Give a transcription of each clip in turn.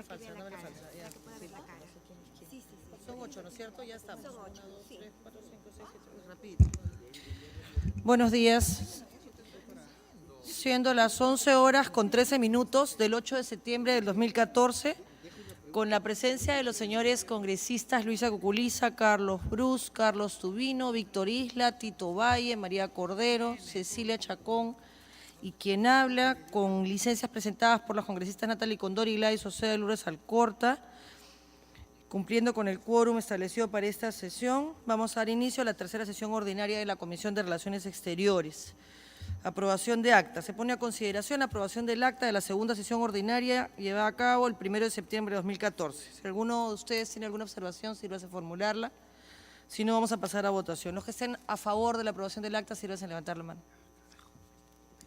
falsa, dame la falsa. Ya, sí. Son 8, ¿no es cierto? Ya estamos. Son 8, 1, 2, sí. 3, 4, 5, 6, 7, rapidito. Buenos días. Siendo las 11 horas con 13 minutos del 8 de septiembre del 2014, con la presencia de los señores congresistas Luisa Cuculiza, Carlos Brus, Carlos Tubino, Víctor Isla, Tito Valle, María Cordero, Cecilia Chacón y quien habla, con licencias presentadas por las congresistas Natalie Condori y Gladys Oceda de Lourdes Alcorta, cumpliendo con el quórum establecido para esta sesión, vamos a dar inicio a la tercera sesión ordinaria de la Comisión de Relaciones Exteriores. Aprobación de acta. Se pone a consideración la aprobación del acta de la segunda sesión ordinaria llevada a cabo el 1 de septiembre de 2014. Si alguno de ustedes tiene alguna observación, sírvase a formularla. Si no, vamos a pasar a votación. Los que estén a favor de la aprobación del acta, sírvase a levantar la mano.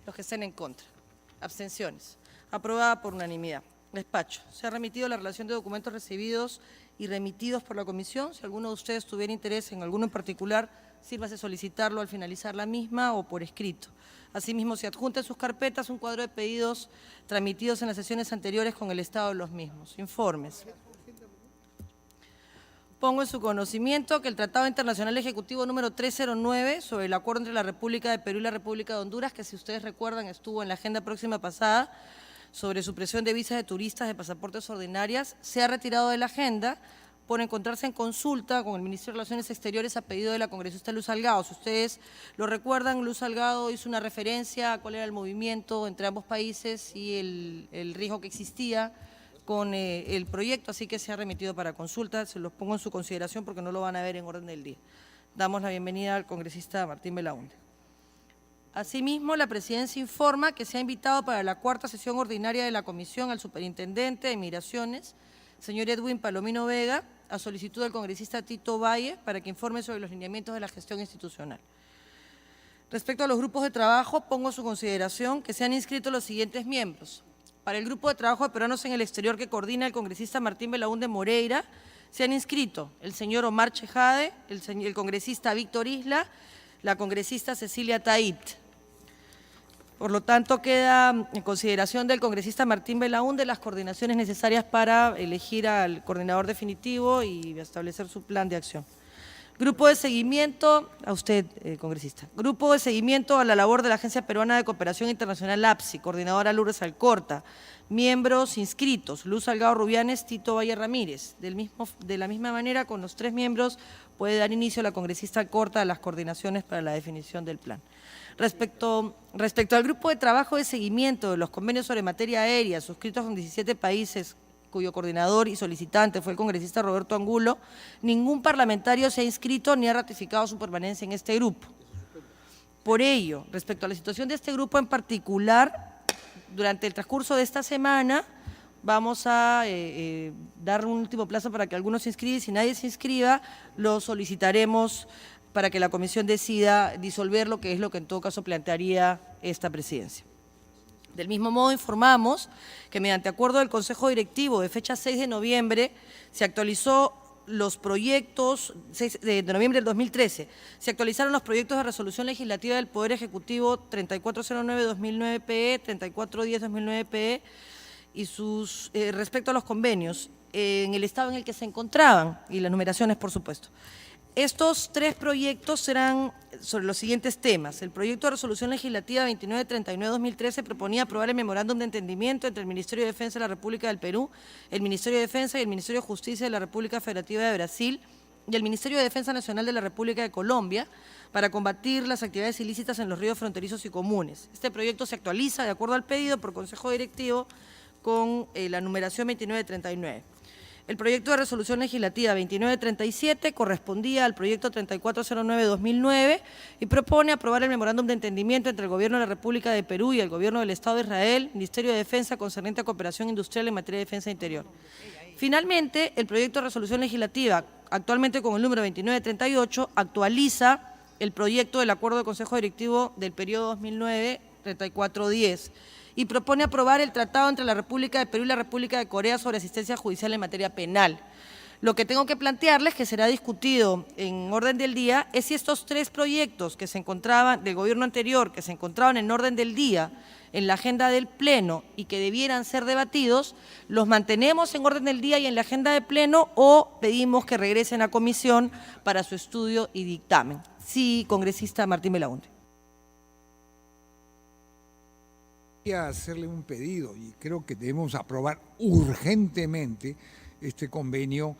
Los que estén en contra. Abstenciones. Aprobada por unanimidad. Despacho. Se ha remitido la relación de documentos recibidos y remitidos por la comisión. Si alguno de ustedes tuviera interés en alguno en particular, sírvase a solicitarlo al finalizar la misma o por escrito. Asimismo, se adjunta en sus carpetas un cuadro de pedidos transmitidos en las sesiones anteriores con el estado de los mismos. Informes. Pongo en su conocimiento que el Tratado Internacional Ejecutivo número 309 sobre el acuerdo entre la República de Perú y la República de Honduras, que si ustedes recuerdan estuvo en la agenda próxima pasada, sobre supresión de visas de turistas de pasaportes ordinarias, se ha retirado de la agenda por encontrarse en consulta con el Ministerio de Relaciones Exteriores a pedido de la congresista Luz Salgado. Si ustedes lo recuerdan, Luz Salgado hizo una referencia a cuál era el movimiento entre ambos países y el riesgo que existía con el proyecto, así que se ha remitido para consulta. Se los pongo en su consideración porque no lo van a ver en orden del día. Damos la bienvenida al congresista Martín Belaúnde. Asimismo, la Presidencia informa que se ha invitado para la cuarta sesión ordinaria de la Comisión al Superintendente de Migraciones, señor Edwin Palomino Vega, a solicitud del congresista Tito Valle, para que informe sobre los lineamientos de la gestión institucional. Respecto a los grupos de trabajo, pongo a su consideración que se han inscrito los siguientes miembros. Para el grupo de trabajo de peruanos en el exterior que coordina el congresista Martín Belaúnde Moreira, se han inscrito el señor Omar Chejade, el congresista Víctor Isla, la congresista Cecilia Tait. Por lo tanto, queda en consideración del congresista Martín Belaúnde las coordinaciones necesarias para elegir al coordinador definitivo y establecer su plan de acción. Grupo de seguimiento, a usted, congresista. Grupo de seguimiento a la labor de la Agencia Peruana de Cooperación Internacional APSI, coordinadora Lourdes Alcorta. Miembros inscritos, Luz Salgado Rubianes, Tito Valle Ramírez. De la misma manera, con los 3 miembros puede dar inicio la congresista Alcorta a las coordinaciones para la definición del plan. Respecto al grupo de trabajo de seguimiento de los convenios sobre materia aérea suscritos con 17 países, cuyo coordinador y solicitante fue el congresista Roberto Angulo, ningún parlamentario se ha inscrito ni ha ratificado su permanencia en este grupo. Por ello, respecto a la situación de este grupo en particular, durante el transcurso de esta semana vamos a dar un último plazo para que algunos se inscriban. Si nadie se inscriba, lo solicitaremos para que la comisión decida disolverlo, que es lo que en todo caso plantearía esta presidencia. Del mismo modo, informamos que mediante acuerdo del Consejo Directivo de fecha 6 de noviembre se actualizó los proyectos, 6 de noviembre del 2013, se actualizaron los proyectos de resolución legislativa del Poder Ejecutivo 3409-2009-PE, 3410-2009-PE y sus respecto a los convenios en el estado en el que se encontraban y las numeraciones, por supuesto. Estos 3 proyectos serán sobre los siguientes temas. El proyecto de resolución legislativa 2939-2013 proponía aprobar el memorándum de entendimiento entre el Ministerio de Defensa de la República del Perú, el Ministerio de Defensa y el Ministerio de Justicia de la República Federativa de Brasil y el Ministerio de Defensa Nacional de la República de Colombia para combatir las actividades ilícitas en los ríos fronterizos y comunes. Este proyecto se actualiza de acuerdo al pedido por Consejo Directivo con la numeración 2939. El proyecto de resolución legislativa 2937 correspondía al proyecto 3409-2009 y propone aprobar el memorándum de entendimiento entre el Gobierno de la República de Perú y el Gobierno del Estado de Israel, Ministerio de Defensa concerniente a cooperación industrial en materia de defensa interior. Finalmente, el proyecto de resolución legislativa, actualmente con el número 2938, actualiza el proyecto del acuerdo de Consejo Directivo del periodo 2009-3410 y propone aprobar el tratado entre la República de Perú y la República de Corea sobre asistencia judicial en materia penal. Lo que tengo que plantearles, que será discutido en orden del día, es si estos 3 proyectos que se encontraban del gobierno anterior, que se encontraban en orden del día, en la agenda del Pleno y que debieran ser debatidos, los mantenemos en orden del día y en la agenda del Pleno o pedimos que regresen a comisión para su estudio y dictamen. Sí, congresista Martín Belaunde. Quería hacerle un pedido y creo que debemos aprobar urgentemente este convenio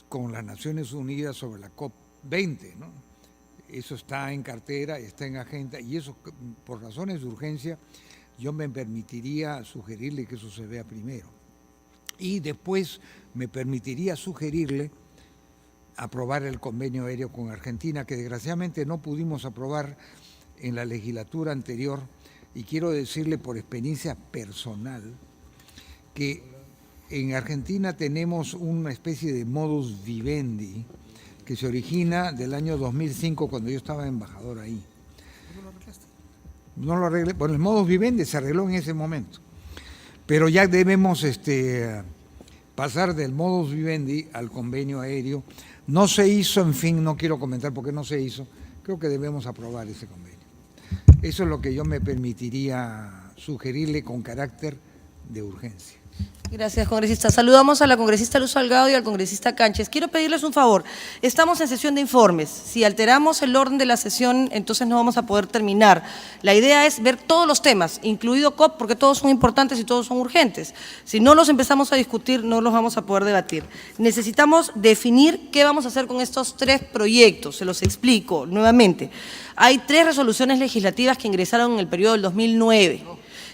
con las Naciones Unidas sobre la COP20, ¿no? Eso está en cartera, está en agenda y eso, por razones de urgencia, yo me permitiría sugerirle que eso se vea primero. Y después me permitiría sugerirle aprobar el convenio aéreo con Argentina, que desgraciadamente no pudimos aprobar en la legislatura anterior. Y quiero decirle por experiencia personal que en Argentina tenemos una especie de modus vivendi que se origina del año 2005 cuando yo estaba embajador ahí. ¿No lo arreglaste? No lo arreglé. Bueno, el modus vivendi se arregló en ese momento. Pero ya debemos pasar del modus vivendi al convenio aéreo. No se hizo, en fin, no quiero comentar por qué no se hizo. Creo que debemos aprobar ese convenio. Eso es lo que yo me permitiría sugerirle con carácter de urgencia. Gracias, congresista. Saludamos a la congresista Luz Salgado y al congresista Canches. Quiero pedirles un favor. Estamos en sesión de informes. Si alteramos el orden de la sesión, entonces no vamos a poder terminar. La idea es ver todos los temas, incluido COP, porque todos son importantes y todos son urgentes. Si no los empezamos a discutir, no los vamos a poder debatir. Necesitamos definir qué vamos a hacer con estos 3 proyectos. Se los explico nuevamente. Hay 3 resoluciones legislativas que ingresaron en el periodo del 2009.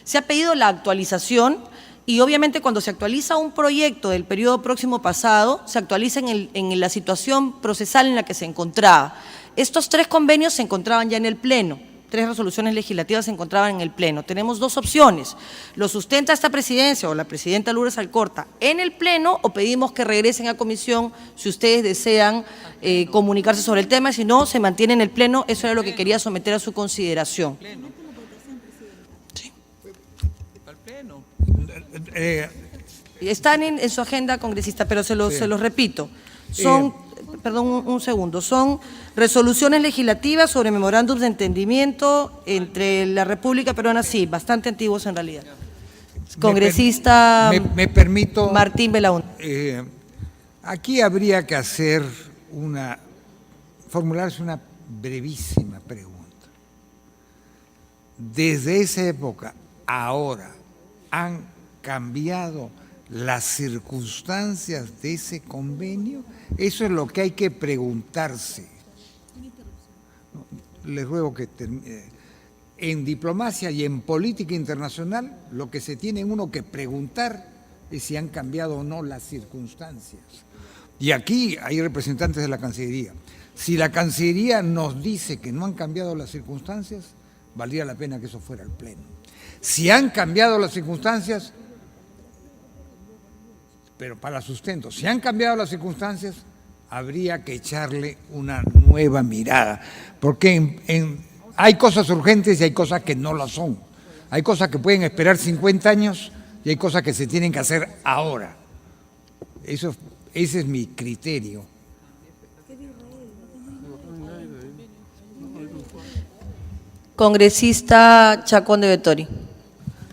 Se ha pedido la actualización. Y obviamente cuando se actualiza un proyecto del periodo próximo pasado, se actualiza en la situación procesal en la que se encontraba. Estos 3 convenios se encontraban ya en el Pleno, 3 resoluciones legislativas se encontraban en el Pleno. Tenemos 2 opciones, lo sustenta esta presidencia o la presidenta Lourdes Alcorta en el Pleno o pedimos que regresen a comisión si ustedes desean comunicarse sobre el tema, si no, se mantiene en el Pleno. Eso era lo que quería someter a su consideración. Están en su agenda, congresista, pero se los repito. Son, perdón, un segundo, son resoluciones legislativas sobre memorándums de entendimiento entre la República Peruana, sí, bastante antiguos en realidad. Congresista me permito, Martín Belaunde. Aquí habría que formularse una brevísima pregunta. Desde esa época, ahora, ¿han cambiado las circunstancias de ese convenio? Eso es lo que hay que preguntarse. Les ruego que en diplomacia y en política internacional lo que se tiene uno que preguntar es si han cambiado o no las circunstancias. Y aquí hay representantes de la Cancillería. Si la Cancillería nos dice que no han cambiado las circunstancias, valdría la pena que eso fuera al Pleno. Si han cambiado las circunstancias, pero para sustento, si han cambiado las circunstancias, habría que echarle una nueva mirada, porque hay cosas urgentes y hay cosas que no lo son. Hay cosas que pueden esperar 50 años y hay cosas que se tienen que hacer ahora. Ese es mi criterio. Congresista Chacón de Vettori.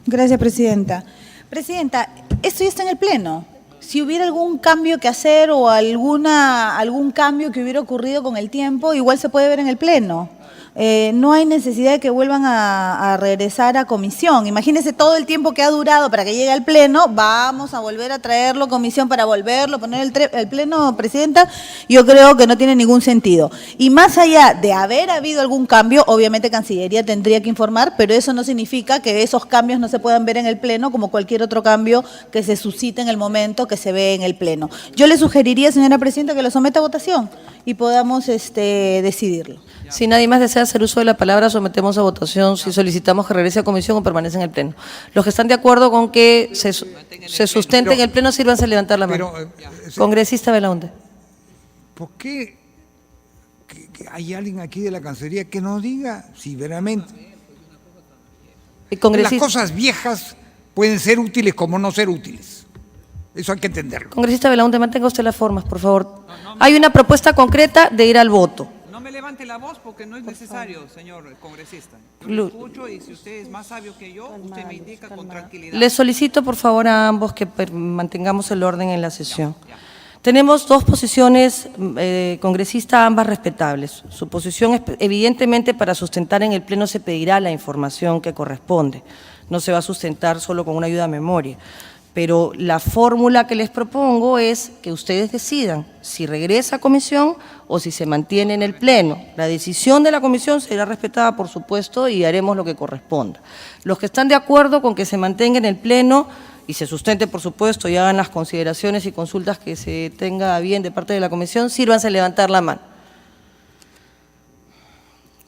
Gracias, presidenta. Presidenta, esto ya está en el Pleno. Si hubiera algún cambio que hacer o algún cambio que hubiera ocurrido con el tiempo, igual se puede ver en el Pleno. No hay necesidad de que vuelvan a regresar a comisión. Imagínense todo el tiempo que ha durado para que llegue al Pleno, vamos a volver a traerlo a comisión para volverlo a poner el Pleno, presidenta. Yo creo que no tiene ningún sentido. Y más allá de haber habido algún cambio, obviamente Cancillería tendría que informar, pero eso no significa que esos cambios no se puedan ver en el Pleno como cualquier otro cambio que se suscite en el momento que se ve en el Pleno. Yo le sugeriría, señora presidenta, que lo someta a votación y podamos decidirlo. Si nadie más desea hacer uso de la palabra, sometemos a votación si solicitamos que regrese a comisión o permanece en el Pleno. Los que están de acuerdo con que se sustente en el Pleno, sírvanse a levantar la mano. Congresista Belaunde. ¿Por qué que hay alguien aquí de la Cancillería que nos diga si verdaderamente las cosas viejas pueden ser útiles como no ser útiles? Eso hay que entenderlo. Congresista Belaúnde, mantenga usted las formas, por favor. Hay una propuesta concreta de ir al voto. No me levante la voz porque no es necesario, señor congresista. Yo Lu- lo escucho y si usted es más sabio que yo, usted me indica con tranquilidad. Les solicito, por favor, a ambos que mantengamos el orden en la sesión. Tenemos dos posiciones, congresista, ambas respetables. Su posición es, evidentemente, para sustentar en el Pleno se pedirá la información que corresponde. No se va a sustentar solo con una ayuda a memoria. Pero la fórmula que les propongo es que ustedes decidan si regresa a comisión o si se mantiene en el Pleno. La decisión de la comisión será respetada, por supuesto, y haremos lo que corresponda. Los que están de acuerdo con que se mantenga en el Pleno y se sustente, por supuesto, y hagan las consideraciones y consultas que se tenga bien de parte de la comisión, sírvanse a levantar la mano.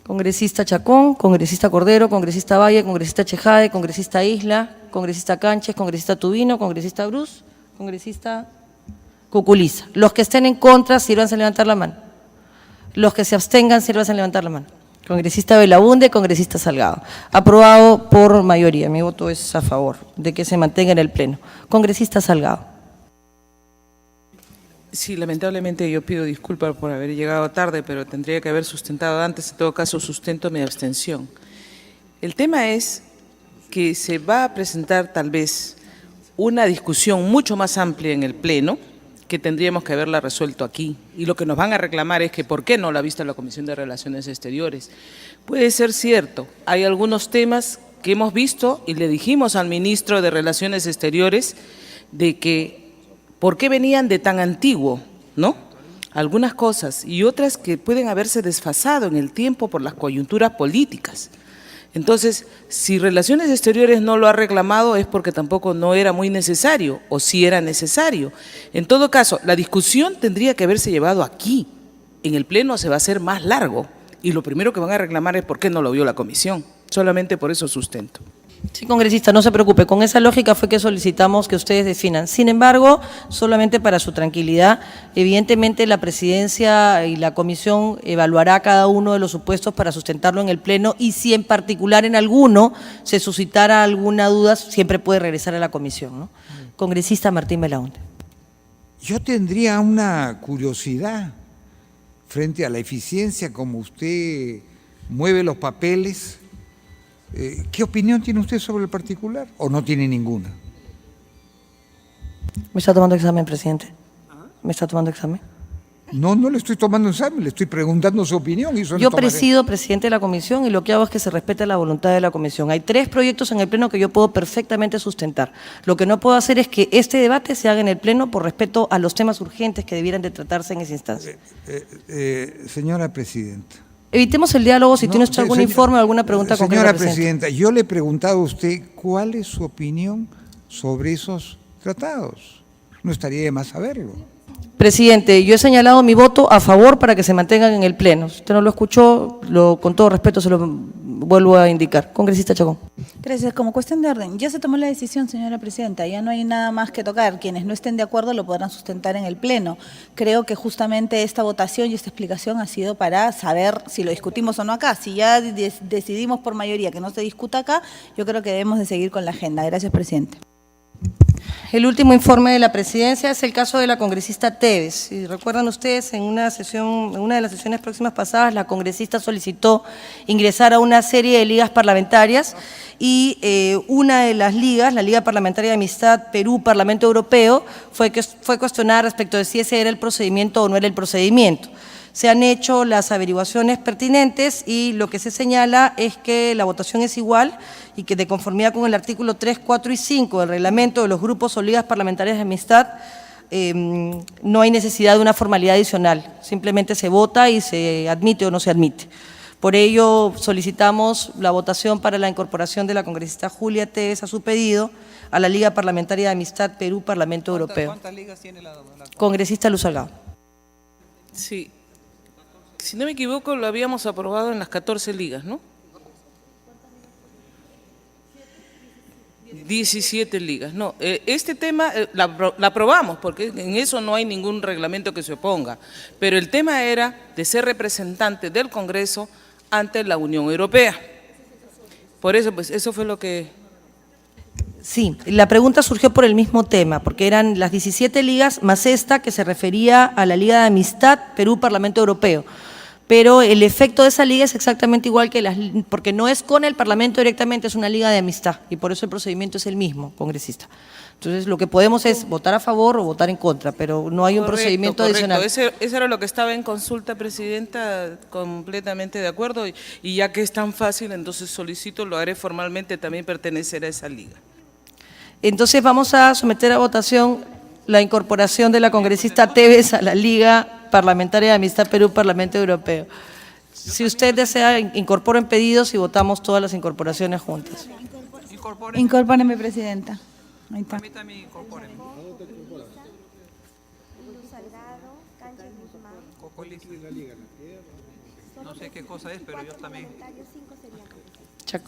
Congresista Chacón, congresista Cordero, congresista Valle, congresista Chejade, congresista Isla, congresista Canches, congresista Tubino, congresista Brus, congresista Cuculiza. Los que estén en contra, sírvanse a levantar la mano. Los que se abstengan, sírvanse a levantar la mano. Congresista Belaúnde, congresista Salgado. Aprobado por mayoría. Mi voto es a favor de que se mantenga en el Pleno. Congresista Salgado. Sí, lamentablemente yo pido disculpas por haber llegado tarde, pero tendría que haber sustentado antes, en todo caso sustento mi abstención. El tema es que se va a presentar tal vez una discusión mucho más amplia en el Pleno, que tendríamos que haberla resuelto aquí, y lo que nos van a reclamar es que ¿por qué no la ha visto la Comisión de Relaciones Exteriores? Puede ser cierto, hay algunos temas que hemos visto y le dijimos al ministro de Relaciones Exteriores de que ¿por qué venían de tan antiguo, no? Algunas cosas y otras que pueden haberse desfasado en el tiempo por las coyunturas políticas. Entonces, si Relaciones Exteriores no lo ha reclamado es porque tampoco no era muy necesario o sí era necesario. En todo caso, la discusión tendría que haberse llevado aquí. En el Pleno se va a hacer más largo y lo primero que van a reclamar es por qué no lo vio la comisión. Solamente por eso sustento. Sí, congresista, no se preocupe, con esa lógica fue que solicitamos que ustedes definan. Sin embargo, solamente para su tranquilidad, evidentemente la presidencia y la comisión evaluará cada uno de los supuestos para sustentarlo en el Pleno y si en particular en alguno se suscitara alguna duda, siempre puede regresar a la comisión, ¿no? Congresista Martín Belaúnde. Yo tendría una curiosidad frente a la eficiencia como usted mueve los papeles. ¿Qué opinión tiene usted sobre el particular o no tiene ninguna? ¿Me está tomando examen, presidente? ¿Me está tomando examen? No, no le estoy tomando examen, le estoy preguntando su opinión. Y Yo presido, presidente de la comisión, y lo que hago es que se respete la voluntad de la comisión. Hay 3 proyectos en el Pleno que yo puedo perfectamente sustentar. Lo que no puedo hacer es que este debate se haga en el Pleno por respeto a los temas urgentes que debieran de tratarse en esa instancia. Señora Presidenta. Evitemos el diálogo si No, tiene usted algún informe o alguna pregunta concreta, Señora presidente. Presidenta, yo le he preguntado a usted cuál es su opinión sobre esos tratados. No estaría de más saberlo. Presidente, yo he señalado mi voto a favor para que se mantengan en el Pleno. Si usted no lo escuchó, con todo respeto se lo vuelvo a indicar. Congresista Chacón. Gracias. Como cuestión de orden, ya se tomó la decisión, señora presidenta, ya no hay nada más que tocar. Quienes no estén de acuerdo lo podrán sustentar en el Pleno. Creo que justamente esta votación y esta explicación ha sido para saber si lo discutimos o no acá. Si ya decidimos por mayoría que no se discuta acá, yo creo que debemos de seguir con la agenda. Gracias, presidente. El último informe de la presidencia es el caso de la congresista Tevez. Si recuerdan ustedes, en una de las sesiones próximas pasadas, la congresista solicitó ingresar a una serie de ligas parlamentarias y una de las ligas, la Liga Parlamentaria de Amistad Perú-Parlamento Europeo, fue cuestionada respecto de si ese era el procedimiento o no era el procedimiento. Se han hecho las averiguaciones pertinentes y lo que se señala es que la votación es igual y que de conformidad con el artículo 3, 4 y 5 del reglamento de los grupos o ligas parlamentarias de amistad, no hay necesidad de una formalidad adicional, simplemente se vota y se admite o no se admite. Por ello solicitamos la votación para la incorporación de la congresista Julia Tevez a su pedido a la Liga Parlamentaria de Amistad Perú-Parlamento Europeo. ¿Cuántas ligas tiene la Congresista Luz Salgado. Sí. Si no me equivoco, lo habíamos aprobado en las 14 ligas, ¿no? 17 ligas. No, este tema la aprobamos porque en eso no hay ningún reglamento que se oponga. Pero el tema era de ser representante del Congreso ante la Unión Europea. Por eso, pues, eso fue lo que… Sí, la pregunta surgió por el mismo tema, porque eran las 17 ligas más esta que se refería a la Liga de Amistad Perú-Parlamento Europeo. Pero el efecto de esa liga es exactamente igual que porque no es con el Parlamento directamente, es una liga de amistad y por eso el procedimiento es el mismo, congresista. Entonces, lo que podemos es votar a favor o votar en contra, pero no hay un procedimiento adicional. Eso era lo que estaba en consulta, Presidenta, completamente de acuerdo. Y ya que es tan fácil, entonces solicito, lo haré formalmente, también pertenecer a esa liga. Entonces, vamos a someter a votación la incorporación de la congresista Tevez a la Liga Parlamentaria de Amistad Perú-Parlamento Europeo. Si usted desea, incorporen pedidos y votamos todas las incorporaciones juntas. Incorpóreme, Presidenta. Ahí está. Permítame, incorporen. Cocolisa. No sé qué cosa es, pero yo también.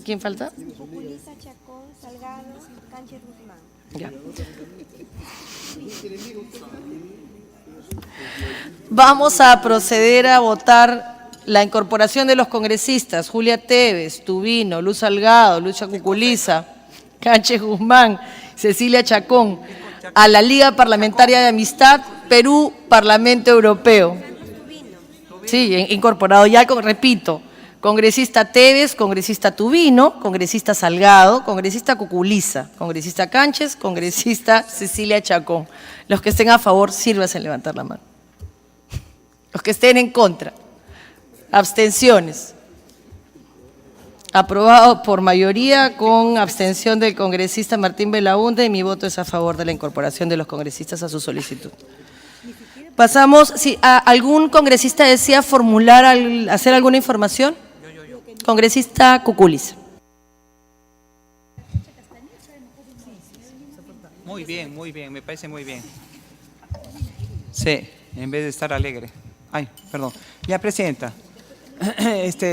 ¿Quién falta? Cocolisa, Chacón, Salgado, Sánchez Guzmán. Ya. Vamos a proceder a votar la incorporación de los congresistas Julia Tevez, Tubino, Luz Salgado, Lucha Cuculiza, Sánchez Guzmán, Cecilia Chacón, a la Liga Parlamentaria de Amistad Perú-Parlamento Europeo. Sí, incorporado ya, repito, congresista Tevez, congresista Tubino, congresista Salgado, congresista Cuculiza, congresista Sánchez, congresista Cecilia Chacón. Los que estén a favor, sírvanse en levantar la mano. Los que estén en contra. Abstenciones. Aprobado por mayoría con abstención del congresista Martín Belaúnde y mi voto es a favor de la incorporación de los congresistas a su solicitud. Pasamos, si algún congresista desea formular, hacer alguna información. Congresista Cuculiza. Muy bien, me parece muy bien. Sí, en vez de estar alegre. Ay, perdón. Ya, Presidenta.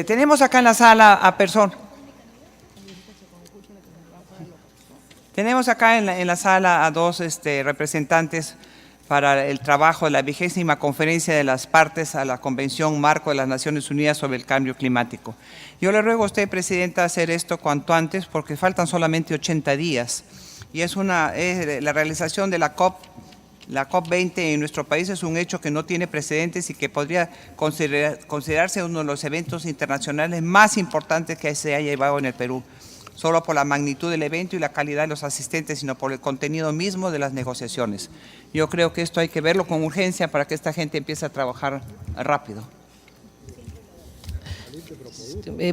Tenemos acá en la sala a personas. Tenemos acá en la sala a dos representantes para el trabajo de la 20ª Conferencia de las Partes a la Convención Marco de las Naciones Unidas sobre el Cambio Climático. Yo le ruego a usted, Presidenta, hacer esto cuanto antes porque faltan solamente 80 días y es la realización de la COP20 en nuestro país es un hecho que no tiene precedentes y que podría considerarse uno de los eventos internacionales más importantes que se haya llevado en el Perú, solo por la magnitud del evento y la calidad de los asistentes, sino por el contenido mismo de las negociaciones. Yo creo que esto hay que verlo con urgencia para que esta gente empiece a trabajar rápido.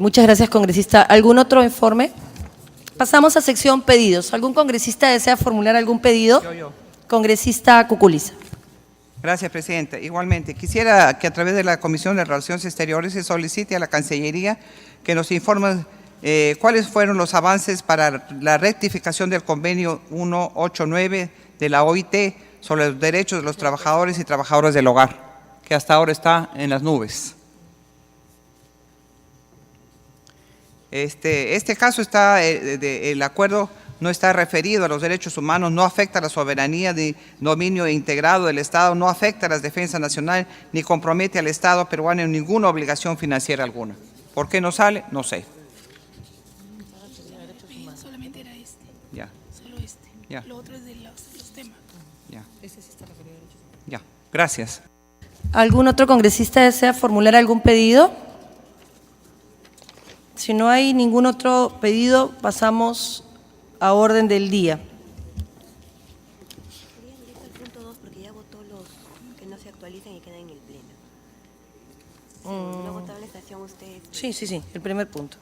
Muchas gracias, congresista. ¿Algún otro informe? Pasamos a sección pedidos. ¿Algún congresista desea formular algún pedido? Yo. Congresista Cuculiza. Gracias, Presidenta. Igualmente, quisiera que a través de la Comisión de Relaciones Exteriores se solicite a la Cancillería que nos informe cuáles fueron los avances para la rectificación del convenio 189 de la OIT sobre los derechos de los trabajadores y trabajadoras del hogar, que hasta ahora está en las nubes. Este caso está, el acuerdo no está referido a los derechos humanos, no afecta a la soberanía ni dominio integrado del Estado, no afecta a la defensa nacional, ni compromete al Estado peruano en ninguna obligación financiera alguna. ¿Por qué no sale? No sé. Solamente era este. Ya. Solo este. Ya. Lo otro es de los temas. Ya. Ya. Gracias. ¿Algún otro congresista desea formular algún pedido? Si no hay ningún otro pedido, pasamos a orden del día. Querían directo al punto 2 porque ya votó los que no se actualizan y quedan en el pleno. ¿No votaron la estación ustedes? Sí, el primer punto.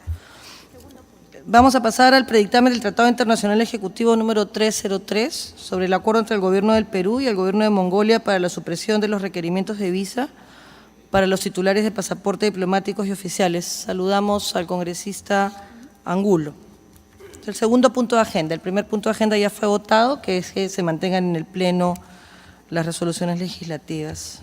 Vamos a pasar al predictamen del Tratado Internacional Ejecutivo número 303 sobre el acuerdo entre el Gobierno del Perú y el Gobierno de Mongolia para la supresión de los requerimientos de visa para los titulares de pasaporte diplomáticos y oficiales. Saludamos al congresista Angulo. El segundo punto de agenda. El primer punto de agenda ya fue votado, que es que se mantengan en el Pleno las resoluciones legislativas.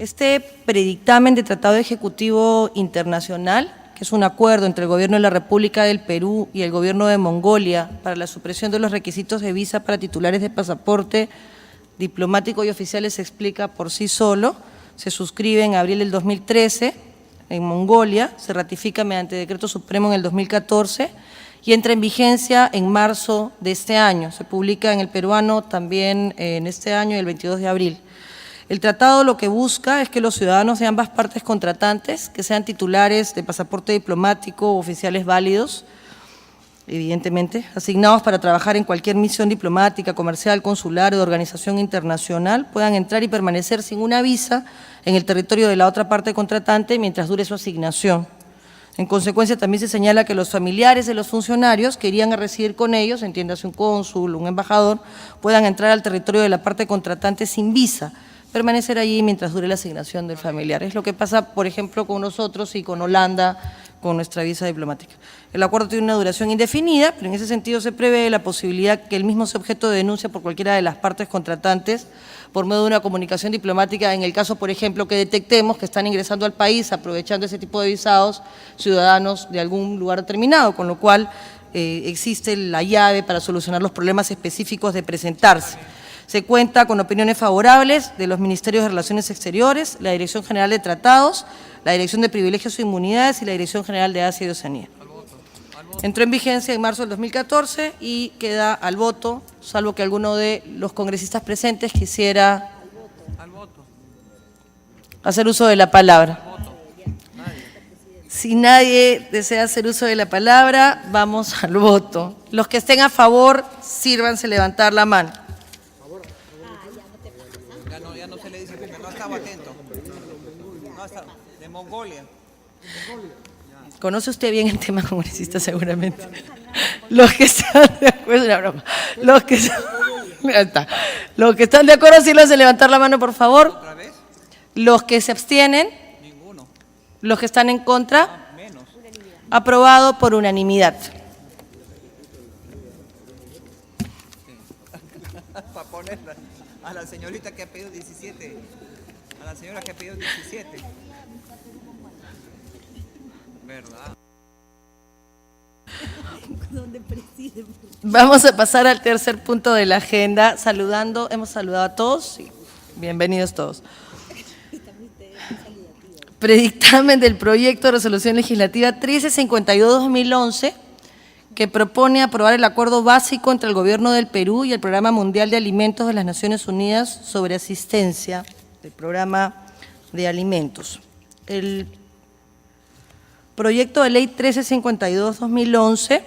Este predictamen de Tratado Ejecutivo Internacional, que es un acuerdo entre el Gobierno de la República del Perú y el Gobierno de Mongolia para la supresión de los requisitos de visa para titulares de pasaporte diplomático y oficiales, se explica por sí solo. Se suscribe en abril del 2013, en Mongolia, se ratifica mediante decreto supremo en el 2014 y entra en vigencia en marzo de este año. Se publica en El Peruano también en este año, el 22 de abril. El tratado lo que busca es que los ciudadanos de ambas partes contratantes, que sean titulares de pasaporte diplomático o oficiales válidos, evidentemente, asignados para trabajar en cualquier misión diplomática, comercial, consular o de organización internacional, puedan entrar y permanecer sin una visa en el territorio de la otra parte contratante mientras dure su asignación. En consecuencia, también se señala que los familiares de los funcionarios que irían a residir con ellos, entiéndase un cónsul, un embajador, puedan entrar al territorio de la parte contratante sin visa, permanecer allí mientras dure la asignación del familiar. Es lo que pasa, por ejemplo, con nosotros y con Holanda, con nuestra visa diplomática. El acuerdo tiene una duración indefinida, pero en ese sentido se prevé la posibilidad que el mismo sea objeto de denuncia por cualquiera de las partes contratantes por medio de una comunicación diplomática, en el caso, por ejemplo, que detectemos que están ingresando al país aprovechando ese tipo de visados ciudadanos de algún lugar determinado, con lo cual existe la llave para solucionar los problemas específicos de presentarse. Se cuenta con opiniones favorables de los Ministerios de Relaciones Exteriores, la Dirección General de Tratados, la Dirección de Privilegios e Inmunidades y la Dirección General de Asia y Oceanía. Entró en vigencia en marzo del 2014 y queda al voto, salvo que alguno de los congresistas presentes quisiera hacer uso de la palabra. Si nadie desea hacer uso de la palabra, vamos al voto. Los que estén a favor, sírvanse levantar la mano. Ya no se le dice porque no estaba atento. No estaba, de Mongolia. Conoce usted bien el tema congresista seguramente. Los que están de acuerdo, es una broma. Los que están de acuerdo, sírvanse levantar la mano, por favor. ¿Otra vez? Los que se abstienen. Ninguno. Los que están en contra. Menos. Aprobado por unanimidad. Para ponerla a la señorita que ha pedido 17. A la señora que ha pedido 17. ¿Verdad? Vamos a pasar al tercer punto de la agenda, hemos saludado a todos, y bienvenidos todos. Predictamen del proyecto de resolución legislativa 1352-2011, que propone aprobar el acuerdo básico entre el Gobierno del Perú y el Programa Mundial de Alimentos de las Naciones Unidas sobre asistencia del programa de alimentos. El proyecto de ley 1352-2011,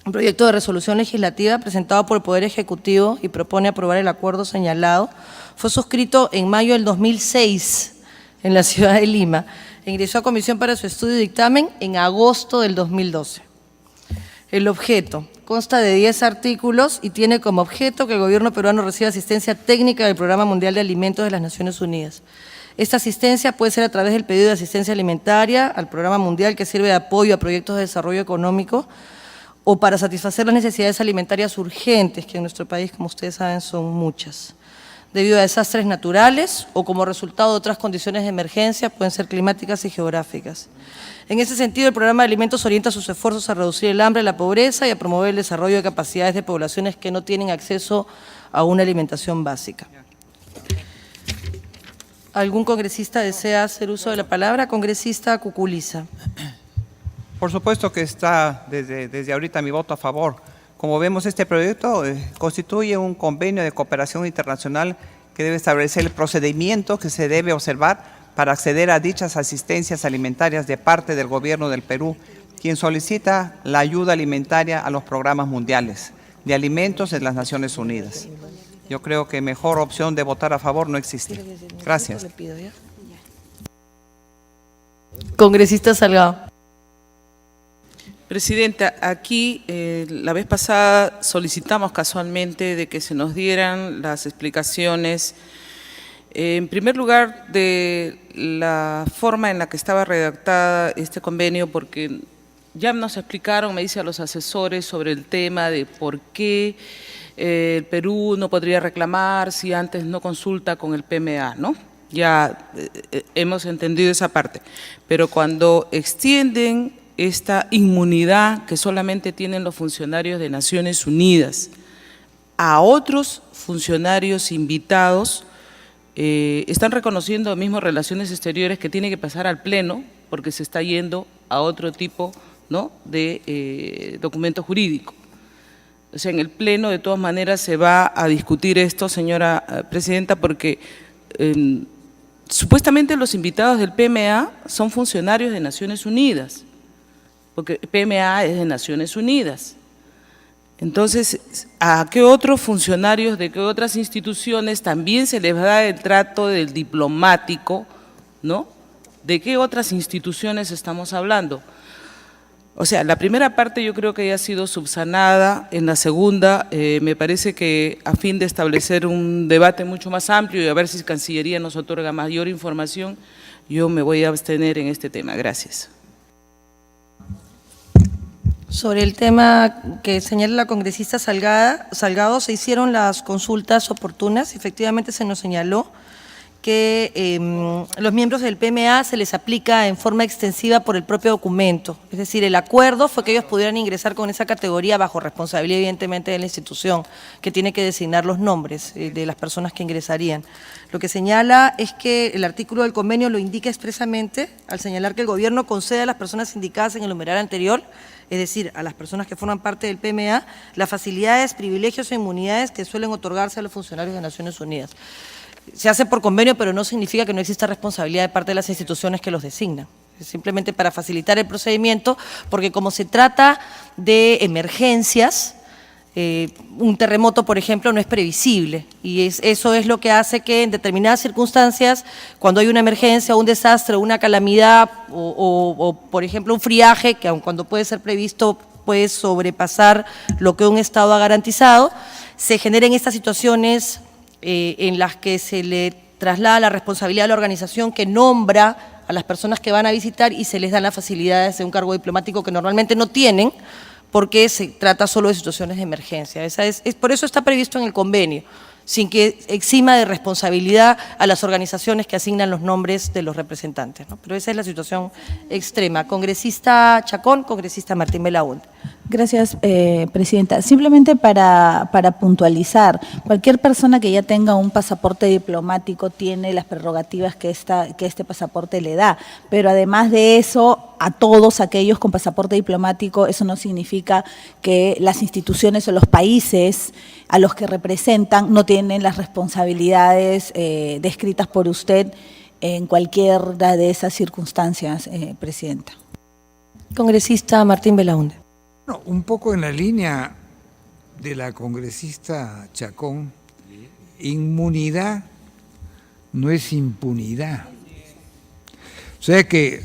un proyecto de resolución legislativa presentado por el Poder Ejecutivo y propone aprobar el acuerdo señalado, fue suscrito en mayo del 2006 en la ciudad de Lima e ingresó a comisión para su estudio y dictamen en agosto del 2012. El objeto consta de 10 artículos y tiene como objeto que el gobierno peruano reciba asistencia técnica del Programa Mundial de Alimentos de las Naciones Unidas. Esta asistencia puede ser a través del pedido de asistencia alimentaria al Programa Mundial, que sirve de apoyo a proyectos de desarrollo económico o para satisfacer las necesidades alimentarias urgentes, que en nuestro país, como ustedes saben, son muchas, debido a desastres naturales o como resultado de otras condiciones de emergencia, pueden ser climáticas y geográficas. En ese sentido, el Programa de Alimentos orienta sus esfuerzos a reducir el hambre, la pobreza y a promover el desarrollo de capacidades de poblaciones que no tienen acceso a una alimentación básica. ¿Algún congresista desea hacer uso de la palabra? Congresista Cuculiza. Por supuesto que está desde ahorita mi voto a favor. Como vemos, este proyecto constituye un convenio de cooperación internacional que debe establecer el procedimiento que se debe observar para acceder a dichas asistencias alimentarias de parte del Gobierno del Perú, quien solicita la ayuda alimentaria a los programas mundiales de alimentos de las Naciones Unidas. Yo creo que mejor opción de votar a favor no existe. Gracias. Congresista Salgado. Presidenta, aquí la vez pasada solicitamos casualmente de que se nos dieran las explicaciones, en primer lugar, de la forma en la que estaba redactada este convenio, porque ya nos explicaron, me dice a los asesores, sobre el tema de por qué el Perú no podría reclamar si antes no consulta con el PMA, ¿no? Ya hemos entendido esa parte, pero cuando extienden esta inmunidad que solamente tienen los funcionarios de Naciones Unidas a otros funcionarios invitados, están reconociendo mismo Relaciones Exteriores que tiene que pasar al Pleno porque se está yendo a otro tipo, ¿no?, de documento jurídico. O sea, en el Pleno de todas maneras se va a discutir esto, señora Presidenta, porque supuestamente los invitados del PMA son funcionarios de Naciones Unidas, porque PMA es de Naciones Unidas. Entonces, ¿a qué otros funcionarios de qué otras instituciones también se les va a dar el trato del diplomático, ¿no? ¿De qué otras instituciones estamos hablando? O sea, la primera parte yo creo que ya ha sido subsanada. En la segunda, me parece que a fin de establecer un debate mucho más amplio y a ver si Cancillería nos otorga mayor información, yo me voy a abstener en este tema. Gracias. Sobre el tema que señala la congresista Salgado, se hicieron las consultas oportunas. Efectivamente se nos señaló que los miembros del PMA se les aplica en forma extensiva por el propio documento. Es decir, el acuerdo fue que ellos pudieran ingresar con esa categoría bajo responsabilidad evidentemente de la institución, que tiene que designar los nombres de las personas que ingresarían. Lo que señala es que el artículo del convenio lo indica expresamente al señalar que el gobierno concede a las personas indicadas en el numeral anterior, es decir, a las personas que forman parte del PMA, las facilidades, privilegios e inmunidades que suelen otorgarse a los funcionarios de Naciones Unidas. Se hace por convenio, pero no significa que no exista responsabilidad de parte de las instituciones que los designan. Es simplemente para facilitar el procedimiento, porque como se trata de emergencias, un terremoto, por ejemplo, no es previsible, y eso es lo que hace que en determinadas circunstancias, cuando hay una emergencia, un desastre, una calamidad o por ejemplo, un friaje, que aun cuando puede ser previsto, puede sobrepasar lo que un Estado ha garantizado, se generen estas situaciones en las que se le traslada la responsabilidad a la organización que nombra a las personas que van a visitar y se les dan las facilidades de un cargo diplomático que normalmente no tienen, porque se trata solo de situaciones de emergencia. Por eso está previsto en el convenio, sin que exima de responsabilidad a las organizaciones que asignan los nombres de los representantes, ¿no? Pero esa es la situación extrema. Congresista Chacón, congresista Martín Belaúnde. Gracias, Presidenta. Simplemente para puntualizar, cualquier persona que ya tenga un pasaporte diplomático tiene las prerrogativas que este pasaporte le da, pero además de eso, a todos aquellos con pasaporte diplomático, eso no significa que las instituciones o los países a los que representan no tienen las responsabilidades descritas por usted en cualquiera de esas circunstancias, Presidenta. Congresista Martín Belaúnde. No, un poco en la línea de la congresista Chacón, inmunidad no es impunidad. O sea que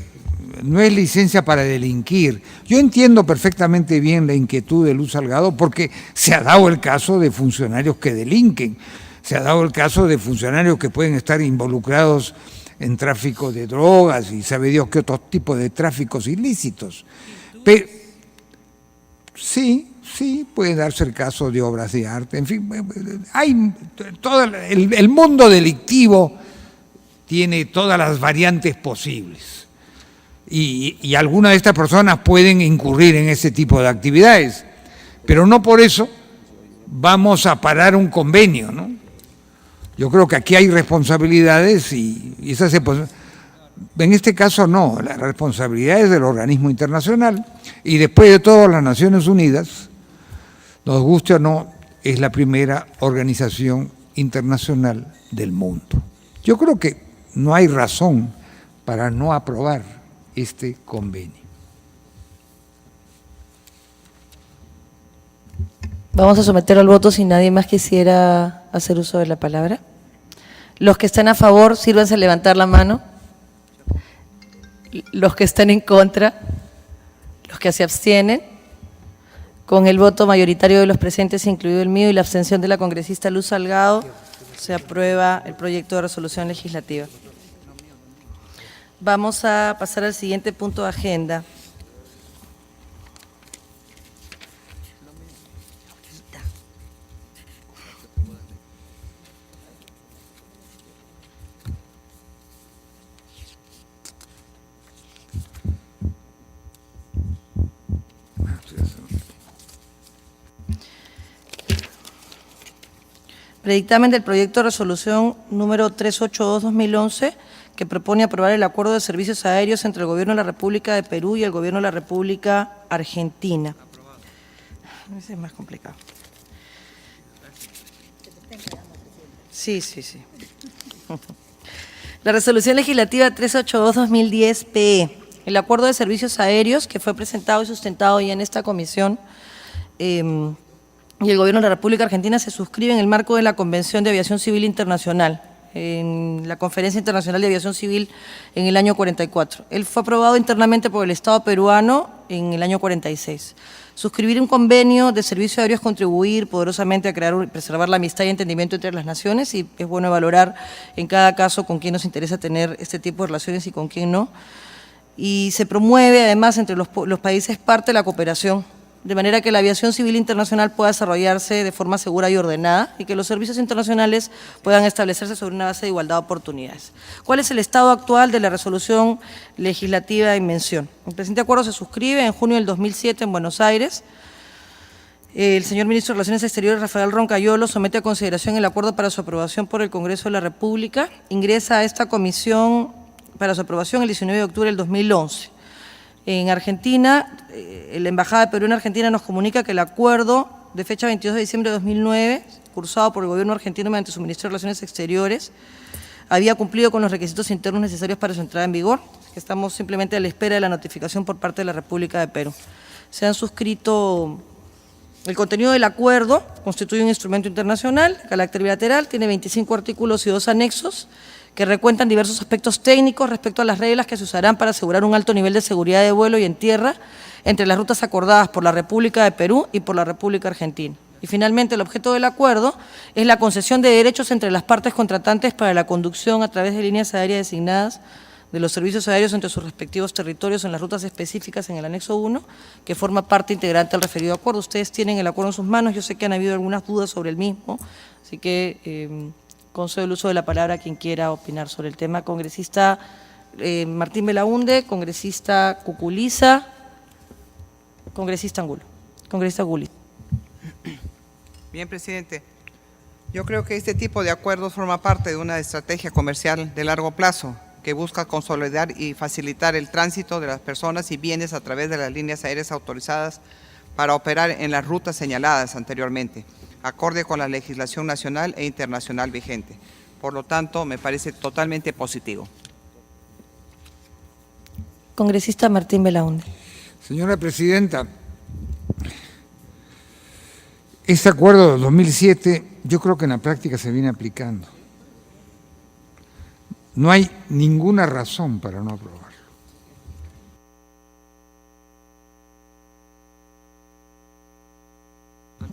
no es licencia para delinquir. Yo entiendo perfectamente bien la inquietud de Luz Salgado porque se ha dado el caso de funcionarios que delinquen, se ha dado el caso de funcionarios que pueden estar involucrados en tráfico de drogas y sabe Dios qué otros tipos de tráficos ilícitos. Pero sí, puede darse el caso de obras de arte, en fin, hay todo el mundo delictivo tiene todas las variantes posibles y algunas de estas personas pueden incurrir en ese tipo de actividades, pero no por eso vamos a parar un convenio, ¿no? Yo creo que aquí hay responsabilidades y esas en este caso no, la responsabilidad es del organismo internacional y después de todo las Naciones Unidas, nos guste o no, es la primera organización internacional del mundo. Yo creo que no hay razón para no aprobar este convenio. Vamos a someter al voto si nadie más quisiera hacer uso de la palabra. Los que están a favor, sírvanse a levantar la mano. Los que están en contra, los que se abstienen, con el voto mayoritario de los presentes, incluido el mío, y la abstención de la congresista Luz Salgado, se aprueba el proyecto de resolución legislativa. Vamos a pasar al siguiente punto de agenda. Predictamen del proyecto de resolución número 382-2011, que propone aprobar el acuerdo de servicios aéreos entre el Gobierno de la República de Perú y el Gobierno de la República Argentina. Ese es más complicado. Sí. La resolución legislativa 382-2010-PE, el acuerdo de servicios aéreos que fue presentado y sustentado ya en esta comisión y el Gobierno de la República Argentina se suscribe en el marco de la Convención de Aviación Civil Internacional, en la Conferencia Internacional de Aviación Civil en el año 44. Él fue aprobado internamente por el Estado peruano en el año 46. Suscribir un convenio de servicios aéreos es contribuir poderosamente a crear y preservar la amistad y entendimiento entre las naciones, y es bueno valorar en cada caso con quién nos interesa tener este tipo de relaciones y con quién no. Y se promueve además entre los países parte la cooperación, de manera que la aviación civil internacional pueda desarrollarse de forma segura y ordenada y que los servicios internacionales puedan establecerse sobre una base de igualdad de oportunidades. ¿Cuál es el estado actual de la resolución legislativa en mención? El presente acuerdo se suscribe en junio del 2007 en Buenos Aires. El señor ministro de Relaciones Exteriores, Rafael Roncayolo, somete a consideración el acuerdo para su aprobación por el Congreso de la República. Ingresa a esta comisión para su aprobación el 19 de octubre del 2011. En Argentina, la Embajada de Perú en Argentina nos comunica que el acuerdo de fecha 22 de diciembre de 2009, cursado por el gobierno argentino mediante su Ministerio de Relaciones Exteriores, había cumplido con los requisitos internos necesarios para su entrada en vigor. Estamos simplemente a la espera de la notificación por parte de la República de Perú. Se han suscrito. El contenido del acuerdo constituye un instrumento internacional de carácter bilateral, tiene 25 artículos y 2 anexos, que recuentan diversos aspectos técnicos respecto a las reglas que se usarán para asegurar un alto nivel de seguridad de vuelo y en tierra entre las rutas acordadas por la República de Perú y por la República Argentina. Y finalmente, el objeto del acuerdo es la concesión de derechos entre las partes contratantes para la conducción a través de líneas aéreas designadas de los servicios aéreos entre sus respectivos territorios en las rutas específicas en el anexo 1, que forma parte integrante del referido acuerdo. Ustedes tienen el acuerdo en sus manos, yo sé que han habido algunas dudas sobre el mismo, así que concedo el uso de la palabra a quien quiera opinar sobre el tema. Congresista Martín Belaunde, congresista Cuculiza, congresista Angulo. Congresista Gullit. Bien, presidente. Yo creo que este tipo de acuerdos forma parte de una estrategia comercial de largo plazo que busca consolidar y facilitar el tránsito de las personas y bienes a través de las líneas aéreas autorizadas para operar en las rutas señaladas anteriormente, acorde con la legislación nacional e internacional vigente. Por lo tanto, me parece totalmente positivo. Congresista Martín Belaunde. Señora Presidenta, este acuerdo del 2007 yo creo que en la práctica se viene aplicando. No hay ninguna razón para no aprobarlo.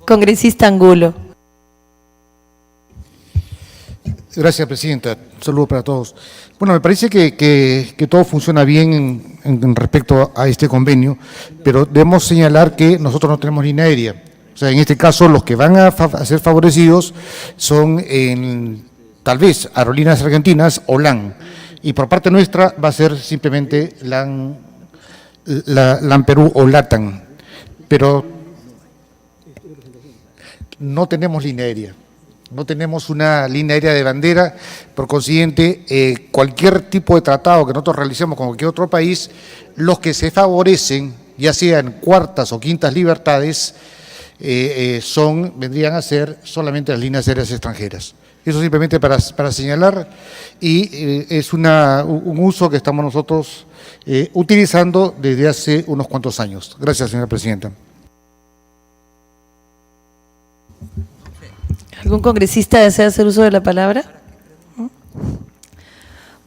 Congresista Angulo. Gracias, Presidenta. Un saludo para todos. Bueno, me parece que todo funciona bien en respecto a este convenio, pero debemos señalar que nosotros no tenemos línea aérea. O sea, en este caso, los que van a ser favorecidos son, tal vez, Aerolíneas Argentinas o LAN. Y por parte nuestra va a ser simplemente LAN Perú o LATAM. Pero no tenemos línea aérea. No tenemos una línea aérea de bandera, por consiguiente, cualquier tipo de tratado que nosotros realicemos con cualquier otro país, los que se favorecen, ya sean cuartas o quintas libertades, vendrían a ser solamente las líneas aéreas extranjeras. Eso simplemente para señalar, y es un uso que estamos nosotros utilizando desde hace unos cuantos años. Gracias, señora Presidenta. ¿Algún congresista desea hacer uso de la palabra?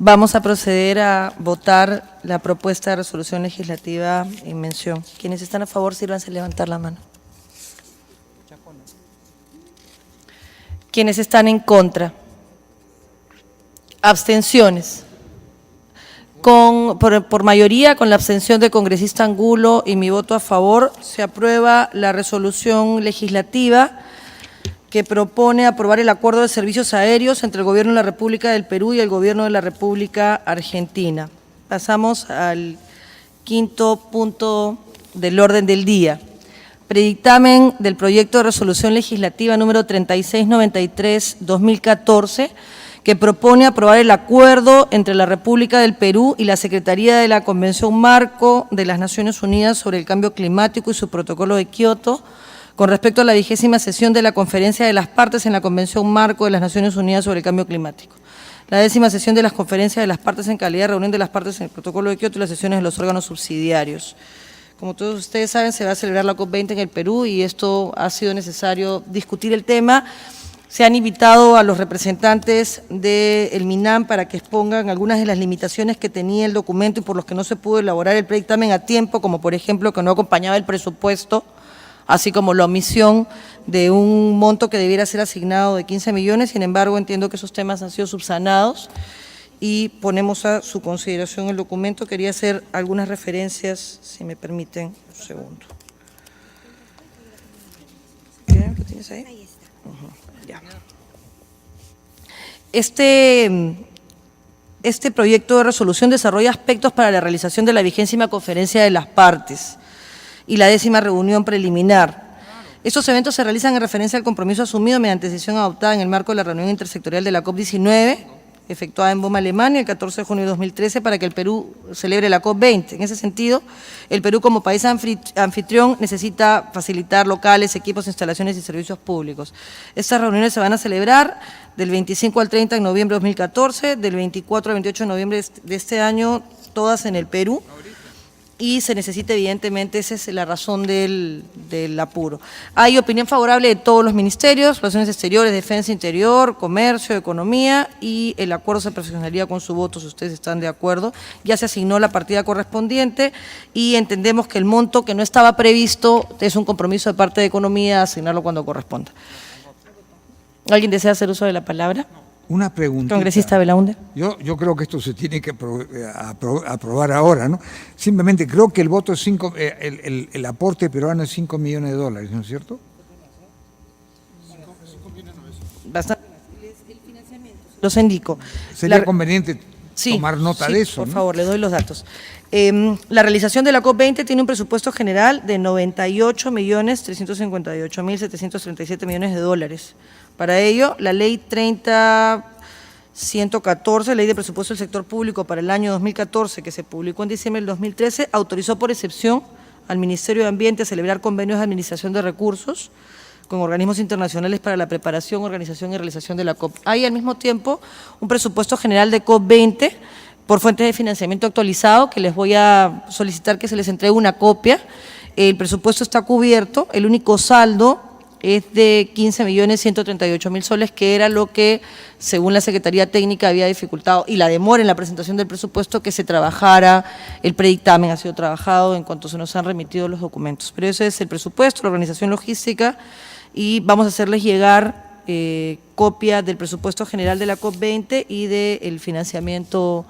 Vamos a proceder a votar la propuesta de resolución legislativa en mención. Quienes están a favor, sírvanse a levantar la mano. Quienes están en contra. Abstenciones. Por mayoría, con la abstención del congresista Angulo y mi voto a favor, se aprueba la resolución legislativa que propone aprobar el acuerdo de servicios aéreos entre el Gobierno de la República del Perú y el Gobierno de la República Argentina. Pasamos al quinto punto del orden del día. Predictamen del proyecto de resolución legislativa número 3693-2014, que propone aprobar el acuerdo entre la República del Perú y la Secretaría de la Convención Marco de las Naciones Unidas sobre el Cambio Climático y su Protocolo de Kioto, con respecto a la 20ª sesión de la Conferencia de las Partes en la Convención Marco de las Naciones Unidas sobre el Cambio Climático. La 10ª sesión de las Conferencias de las Partes en calidad de reunión de las partes en el Protocolo de Kioto y las sesiones de los órganos subsidiarios. Como todos ustedes saben, se va a celebrar la COP20 en el Perú y esto ha sido necesario discutir el tema. Se han invitado a los representantes del MINAM para que expongan algunas de las limitaciones que tenía el documento y por los que no se pudo elaborar el predictamen a tiempo, como por ejemplo que no acompañaba el presupuesto, así como la omisión de un monto que debiera ser asignado de 15 millones. Sin embargo, entiendo que esos temas han sido subsanados y ponemos a su consideración el documento. Quería hacer algunas referencias, si me permiten, un segundo. ¿Bien? ¿Lo tienes ahí? Ahí está. Ya. Este proyecto de resolución desarrolla aspectos para la realización de la 20ª Conferencia de las Partes y la 10ª reunión preliminar. Estos eventos se realizan en referencia al compromiso asumido mediante decisión adoptada en el marco de la reunión intersectorial de la COP19, efectuada en Bonn, Alemania, el 14 de junio de 2013, para que el Perú celebre la COP20. En ese sentido, el Perú como país anfitrión necesita facilitar locales, equipos, instalaciones y servicios públicos. Estas reuniones se van a celebrar del 25 al 30 de noviembre de 2014, del 24 al 28 de noviembre de este año, todas en el Perú. Y se necesita, evidentemente, esa es la razón del apuro. Hay opinión favorable de todos los ministerios, Relaciones Exteriores, Defensa, Interior, Comercio, Economía, y el acuerdo se perfeccionaría con su voto, si ustedes están de acuerdo. Ya se asignó la partida correspondiente y entendemos que el monto que no estaba previsto es un compromiso de parte de Economía asignarlo cuando corresponda. ¿Alguien desea hacer uso de la palabra? Una pregunta. Congresista Belaunde. Yo creo que esto se tiene que aprobar ahora, ¿no? Simplemente creo que el voto es el aporte peruano es 5 millones de dólares, ¿no es cierto? Bastante. Los indico. Sería conveniente tomar nota de eso, por ¿no? favor, le doy los datos. La realización de la COP20 tiene un presupuesto general de 98.358.737 millones de dólares. Para ello, la Ley 30.114, Ley de Presupuesto del Sector Público para el año 2014, que se publicó en diciembre del 2013, autorizó por excepción al Ministerio de Ambiente a celebrar convenios de administración de recursos con organismos internacionales para la preparación, organización y realización de la COP. Hay al mismo tiempo un presupuesto general de COP20 por fuentes de financiamiento actualizado, que les voy a solicitar que se les entregue una copia. El presupuesto está cubierto, el único saldo es de 15.138.000 soles, que era lo que, según la Secretaría Técnica, había dificultado, y la demora en la presentación del presupuesto, que se trabajara, el predictamen ha sido trabajado en cuanto se nos han remitido los documentos. Pero ese es el presupuesto, la organización logística, y vamos a hacerles llegar copia del presupuesto general de la COP20 y del financiamiento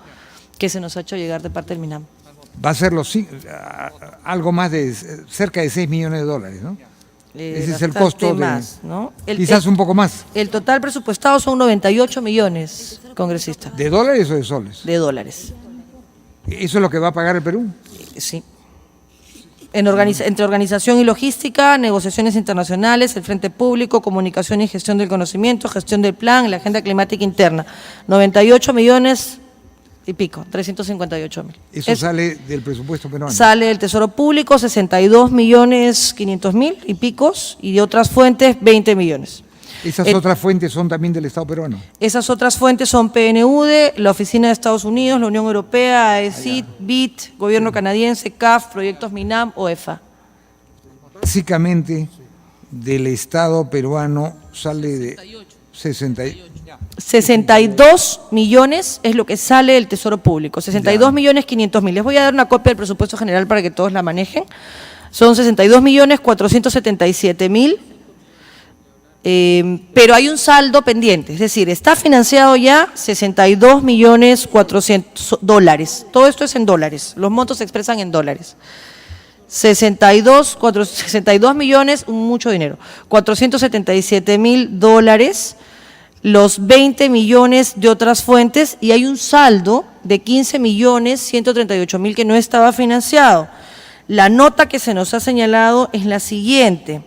que se nos ha hecho llegar de parte del MINAM. Va a ser algo más de cerca de 6 millones de dólares, ¿no? Ese es el costo más, ¿no? Quizás un poco más. El total presupuestado son 98 millones, congresista. ¿De dólares o de soles? De dólares. ¿Eso es lo que va a pagar el Perú? Sí. Entre organización y logística, negociaciones internacionales, el Frente Público, comunicación y gestión del conocimiento, gestión del plan, la agenda climática interna. 98 millones y pico, 358.000. Eso sale del presupuesto peruano. Sale del Tesoro Público, 62.500.000 y picos, y de otras fuentes, 20 millones. ¿Esas otras fuentes son también del Estado peruano? Esas otras fuentes son PNUD, la Oficina de Estados Unidos, la Unión Europea, AECID, BIT, Gobierno canadiense, CAF, Proyectos MINAM, OEFA. Básicamente, del Estado peruano sale de 62 millones es lo que sale del Tesoro Público, 62.500.000. Les voy a dar una copia del presupuesto general para que todos la manejen. Son 62.477.000, pero hay un saldo pendiente, es decir, está financiado ya 62.400.000 dólares. Todo esto es en dólares, los montos se expresan en dólares. 62 millones, mucho dinero, 477.000 dólares, los 20 millones de otras fuentes, y hay un saldo de 15.138.000 que no estaba financiado. La nota que se nos ha señalado es la siguiente,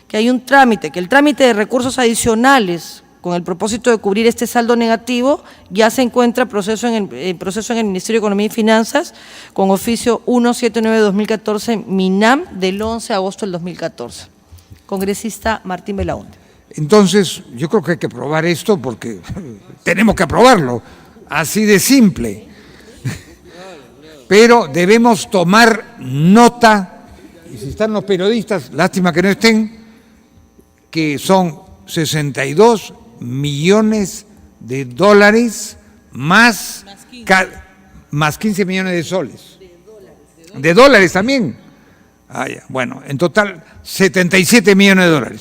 que hay un trámite, que el trámite de recursos adicionales Con el propósito de cubrir este saldo negativo, ya se encuentra proceso en el Ministerio de Economía y Finanzas con oficio 179-2014 MINAM del 11 de agosto del 2014. Congresista Martín Belaúnde. Entonces, yo creo que hay que aprobar esto porque tenemos que aprobarlo, así de simple. Pero debemos tomar nota, y si están los periodistas, lástima que no estén, que son 62 millones de dólares más 15 millones de soles. De dólares también. Bueno, en total 77 millones de dólares.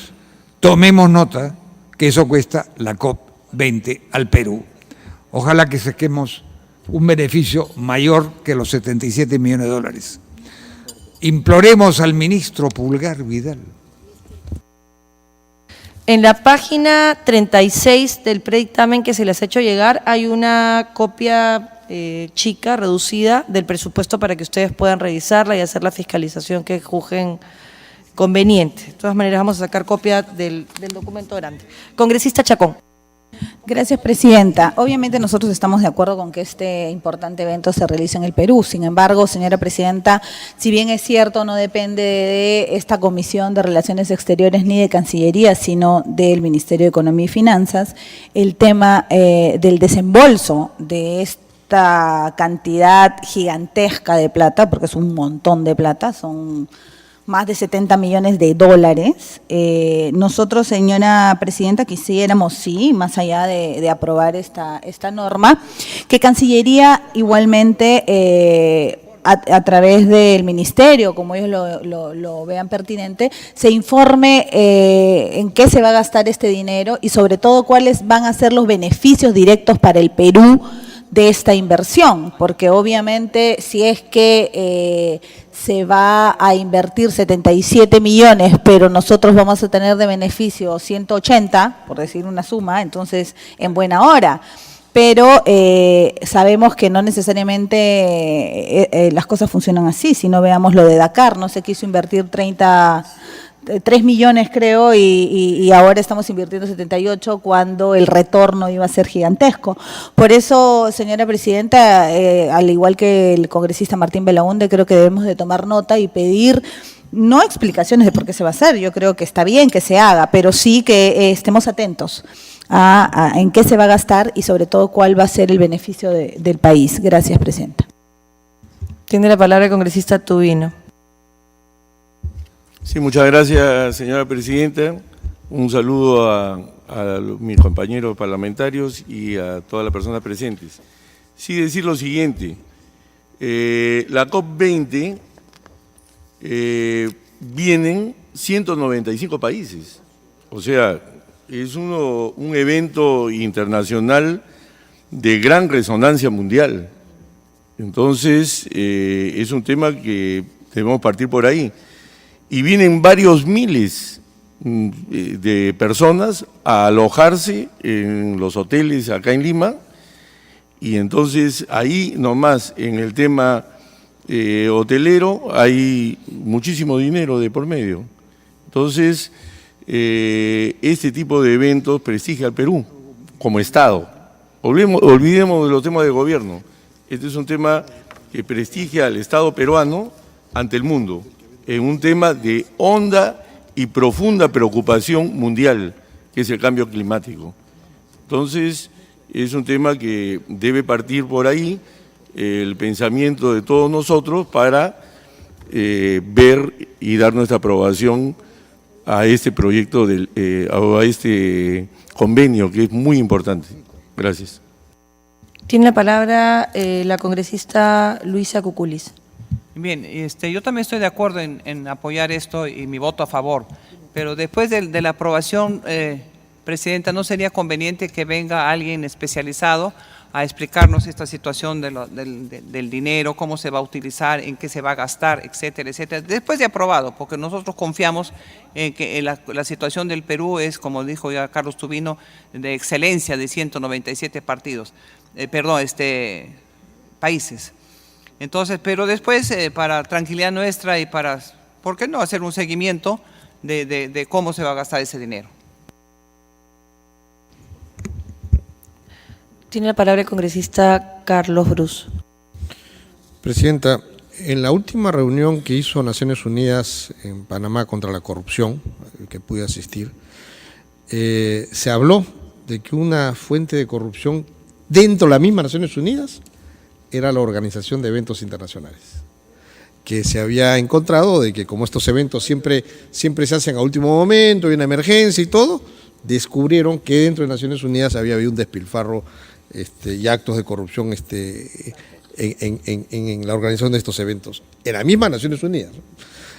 Tomemos nota que eso cuesta la COP20 al Perú. Ojalá que saquemos un beneficio mayor que los 77 millones de dólares. Imploremos al ministro Pulgar Vidal. En la página 36 del predictamen que se les ha hecho llegar hay una copia chica, reducida, del presupuesto para que ustedes puedan revisarla y hacer la fiscalización que juzguen conveniente. De todas maneras, vamos a sacar copia del documento grande. Congresista Chacón. Gracias, Presidenta. Obviamente nosotros estamos de acuerdo con que este importante evento se realice en el Perú. Sin embargo, señora Presidenta, si bien es cierto, no depende de esta Comisión de Relaciones Exteriores ni de Cancillería, sino del Ministerio de Economía y Finanzas, el tema del desembolso de esta cantidad gigantesca de plata, porque es un montón de plata, son más de 70 millones de dólares. Nosotros, señora Presidenta, quisiéramos, sí, más allá de aprobar esta norma, que Cancillería igualmente, a través del Ministerio, como ellos lo vean pertinente, se informe en qué se va a gastar este dinero y sobre todo cuáles van a ser los beneficios directos para el Perú de esta inversión, porque obviamente si es que se va a invertir 77 millones, pero nosotros vamos a tener de beneficio 180, por decir una suma, entonces en buena hora. Pero sabemos que no necesariamente las cosas funcionan así. Si no, veamos lo de Dakar, no se quiso invertir 3 millones creo y ahora estamos invirtiendo 78 cuando el retorno iba a ser gigantesco. Por eso, señora Presidenta, al igual que el congresista Martín Belaúnde, creo que debemos de tomar nota y pedir no explicaciones de por qué se va a hacer, yo creo que está bien que se haga, pero sí que estemos atentos a en qué se va a gastar y sobre todo cuál va a ser el beneficio del país. Gracias, Presidenta. Tiene la palabra el congresista Tubino. Sí, muchas gracias, señora Presidenta. Un saludo a mis compañeros parlamentarios y a todas las personas presentes. Sí, decir lo siguiente, la COP20 vienen 195 países, o sea, es un evento internacional de gran resonancia mundial. Entonces, es un tema que debemos partir por ahí. Y vienen varios miles de personas a alojarse en los hoteles acá en Lima, y entonces ahí nomás en el tema hotelero hay muchísimo dinero de por medio. Entonces, este tipo de eventos prestigia al Perú como Estado. Olvidemos de los temas de gobierno. Este es un tema que prestigia al Estado peruano ante el mundo, en un tema de honda y profunda preocupación mundial, que es el cambio climático. Entonces, es un tema que debe partir por ahí el pensamiento de todos nosotros para ver y dar nuestra aprobación a este proyecto, a este convenio, que es muy importante. Gracias. Tiene la palabra la congresista Luisa Cuculis. Bien, yo también estoy de acuerdo en apoyar esto y mi voto a favor, pero después de la aprobación, Presidenta, ¿no sería conveniente que venga alguien especializado a explicarnos esta situación del dinero, cómo se va a utilizar, en qué se va a gastar, etcétera, etcétera? Después de aprobado, porque nosotros confiamos en que la situación del Perú es, como dijo ya Carlos Tubino, de excelencia de 197 países. Entonces, pero después, para tranquilidad nuestra y para, ¿por qué no hacer un seguimiento de cómo se va a gastar ese dinero? Tiene la palabra el congresista Carlos Brus. Presidenta, en la última reunión que hizo Naciones Unidas en Panamá contra la corrupción, que pude asistir, se habló de que una fuente de corrupción dentro de la misma Naciones Unidas era la organización de eventos internacionales, que se había encontrado de que como estos eventos siempre se hacen a último momento, hay una emergencia y todo, descubrieron que dentro de Naciones Unidas había habido un despilfarro y actos de corrupción en la organización de estos eventos, en la misma Naciones Unidas.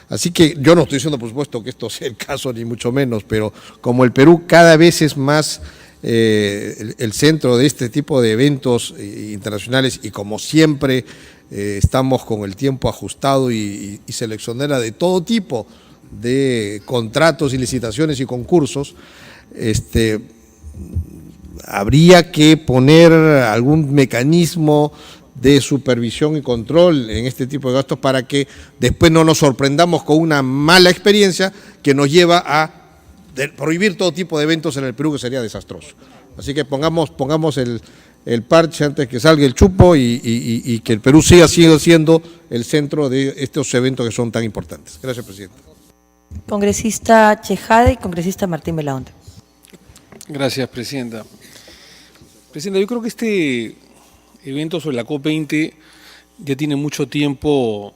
Así que yo no estoy diciendo, por supuesto, que esto sea el caso, ni mucho menos, pero como el Perú cada vez es más el centro de este tipo de eventos internacionales y como siempre estamos con el tiempo ajustado y seleccionera de todo tipo de contratos y licitaciones y concursos, habría que poner algún mecanismo de supervisión y control en este tipo de gastos para que después no nos sorprendamos con una mala experiencia que nos lleva a prohibir todo tipo de eventos en el Perú, que sería desastroso. Así que pongamos el parche antes que salga el chupo y que el Perú siga siendo el centro de estos eventos que son tan importantes. Gracias, presidente. Congresista Chejade y congresista Martín Belaunde. Gracias, presidenta. Presidenta, yo creo que este evento sobre la COP20 ya tiene mucho tiempo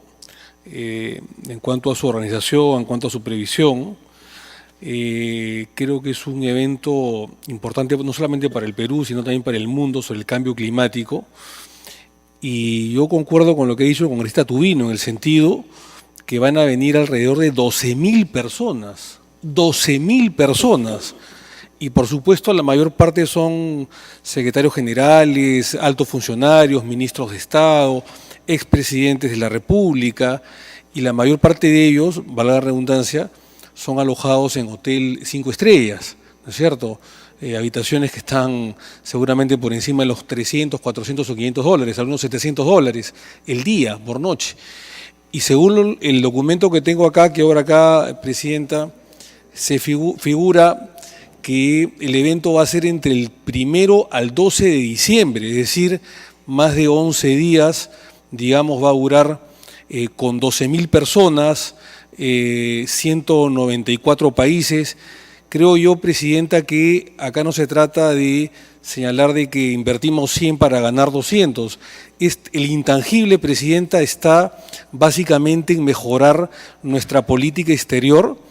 en cuanto a su organización, en cuanto a su previsión. Creo que es un evento importante no solamente para el Perú, sino también para el mundo sobre el cambio climático. Y yo concuerdo con lo que ha dicho el congresista Tubino, en el sentido que van a venir alrededor de 12.000 personas. 12.000 personas. Y por supuesto la mayor parte son secretarios generales, altos funcionarios, ministros de Estado, expresidentes de la República, y la mayor parte de ellos, valga la redundancia, son alojados en hotel 5 estrellas, ¿no es cierto? Habitaciones que están seguramente por encima de los 300, 400 o 500 dólares, algunos 700 dólares el día, por noche. Y según el documento que tengo acá, que ahora acá, presidenta, se figura que el evento va a ser entre el 1 al 12 de diciembre, es decir, más de 11 días, digamos, va a durar con 12.000 personas, 194 países. Creo yo, presidenta, que acá no se trata de señalar de que invertimos 100 para ganar 200. El intangible, presidenta, está básicamente en mejorar nuestra política exterior,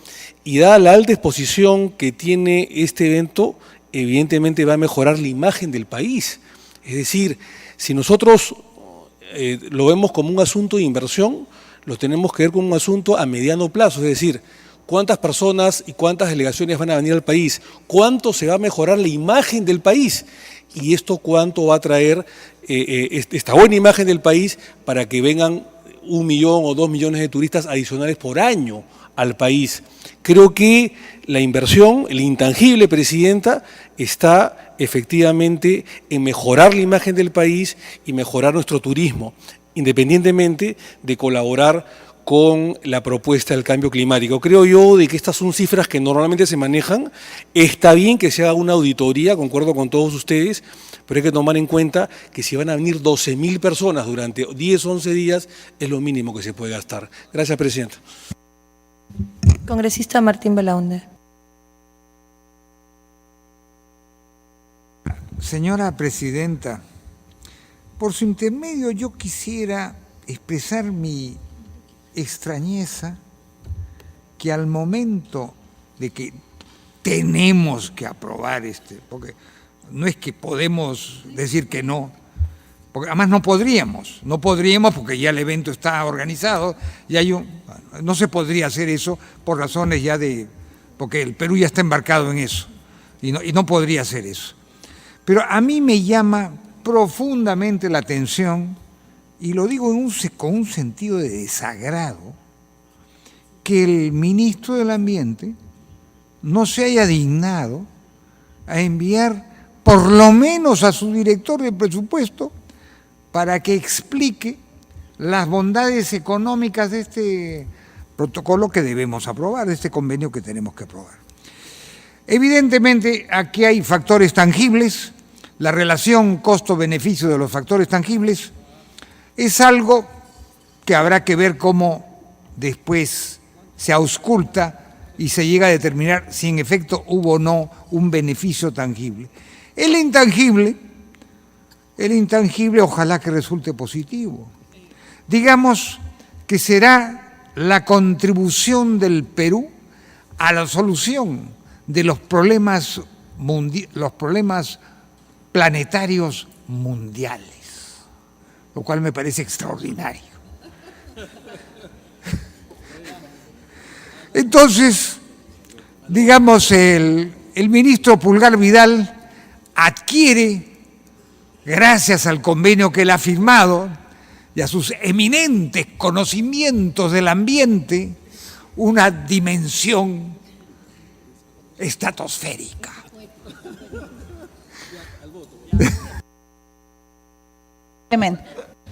y dada la alta exposición que tiene este evento, evidentemente va a mejorar la imagen del país. Es decir, si nosotros lo vemos como un asunto de inversión, lo tenemos que ver como un asunto a mediano plazo, es decir, cuántas personas y cuántas delegaciones van a venir al país, cuánto se va a mejorar la imagen del país y esto cuánto va a traer esta buena imagen del país para que vengan 1 millón o 2 millones de turistas adicionales por año al país. Creo que la inversión, el intangible, presidenta, está efectivamente en mejorar la imagen del país y mejorar nuestro turismo, independientemente de colaborar con la propuesta del cambio climático. Creo yo de que estas son cifras que normalmente se manejan. Está bien que se haga una auditoría, concuerdo con todos ustedes, pero hay que tomar en cuenta que si van a venir 12.000 personas durante 10 o 11 días, es lo mínimo que se puede gastar. Gracias, presidenta. Congresista Martín Belaunde. Señora presidenta, por su intermedio yo quisiera expresar mi extrañeza que al momento de que tenemos que aprobar porque no es que podemos decir que no, porque además no podríamos porque ya el evento está organizado y no se podría hacer eso por razones ya porque el Perú ya está embarcado en eso y no podría hacer eso. Pero a mí me llama profundamente la atención, y lo digo con un sentido de desagrado, que el ministro del Ambiente no se haya dignado a enviar por lo menos a su director de presupuesto para que explique las bondades económicas de este protocolo que debemos aprobar, de este convenio que tenemos que aprobar. Evidentemente, aquí hay factores tangibles, la relación costo-beneficio de los factores tangibles, es algo que habrá que ver cómo después se ausculta y se llega a determinar si en efecto hubo o no un beneficio tangible. El intangible ojalá que resulte positivo. Digamos que será la contribución del Perú a la solución de los problemas planetarios mundiales, lo cual me parece extraordinario. Entonces, digamos, el ministro Pulgar Vidal adquiere, gracias al convenio que él ha firmado y a sus eminentes conocimientos del ambiente, una dimensión estratosférica.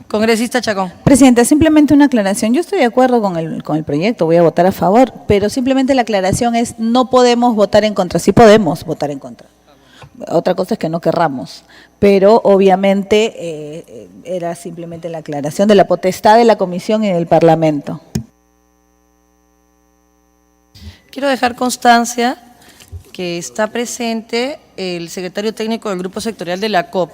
Congresista Chacón. Presidenta, simplemente una aclaración. Yo estoy de acuerdo con el proyecto, voy a votar a favor, pero simplemente la aclaración es no podemos votar en contra. Sí podemos votar en contra. Otra cosa es que no querramos, pero obviamente era simplemente la aclaración de la potestad de la Comisión y del Parlamento. Quiero dejar constancia que está presente el secretario técnico del Grupo Sectorial de la COP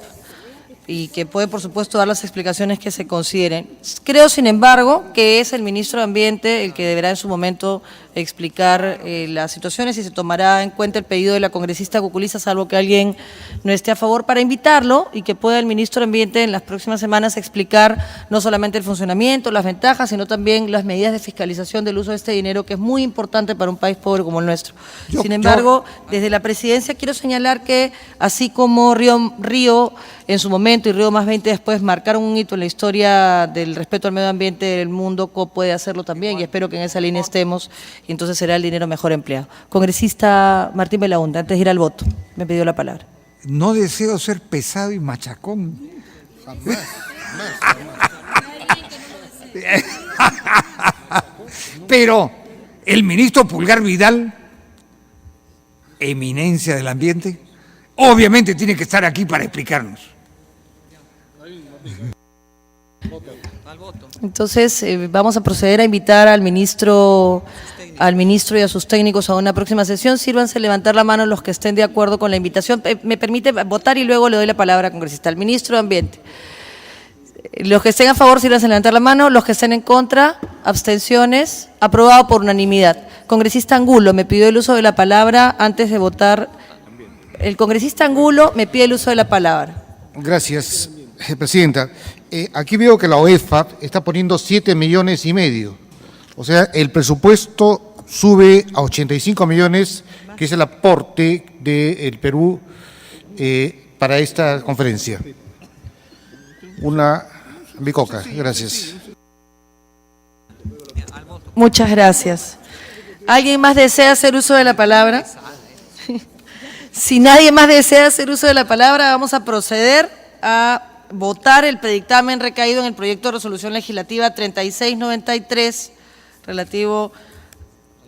y que puede, por supuesto, dar las explicaciones que se consideren. Creo, sin embargo, que es el ministro de Ambiente el que deberá en su momento explicar las situaciones y se tomará en cuenta el pedido de la congresista Cuculiza, salvo que alguien no esté a favor, para invitarlo y que pueda el ministro de Ambiente en las próximas semanas explicar no solamente el funcionamiento, las ventajas, sino también las medidas de fiscalización del uso de este dinero, que es muy importante para un país pobre como el nuestro. Sin embargo, desde la presidencia quiero señalar que, así como Río en su momento y Río +20 después marcaron un hito en la historia del respeto al medio ambiente del mundo, COP puede hacerlo también y espero que en esa línea estemos y entonces será el dinero mejor empleado. Congresista Martín Belaúnde, antes de ir al voto, me pidió la palabra. No deseo ser pesado y machacón. Pero el ministro Pulgar Vidal, eminencia del ambiente, obviamente tiene que estar aquí para explicarnos. Entonces, vamos a proceder a invitar al ministro y a sus técnicos a una próxima sesión. Sírvanse levantar la mano los que estén de acuerdo con la invitación. Me permite votar y luego le doy la palabra al congresista. Al ministro de Ambiente. Los que estén a favor, sírvanse levantar la mano. Los que estén en contra, abstenciones. Aprobado por unanimidad. Congresista Angulo, me pidió el uso de la palabra antes de votar. El congresista Angulo me pide el uso de la palabra. Gracias, presidenta. Aquí veo que la OEFA está poniendo 7,5 millones. O sea, el presupuesto sube a 85 millones, que es el aporte del Perú para esta conferencia. Una bicoca, gracias. Muchas gracias. ¿Alguien más desea hacer uso de la palabra? Si nadie más desea hacer uso de la palabra, vamos a proceder a votar el predictamen recaído en el proyecto de resolución legislativa 3693, relativo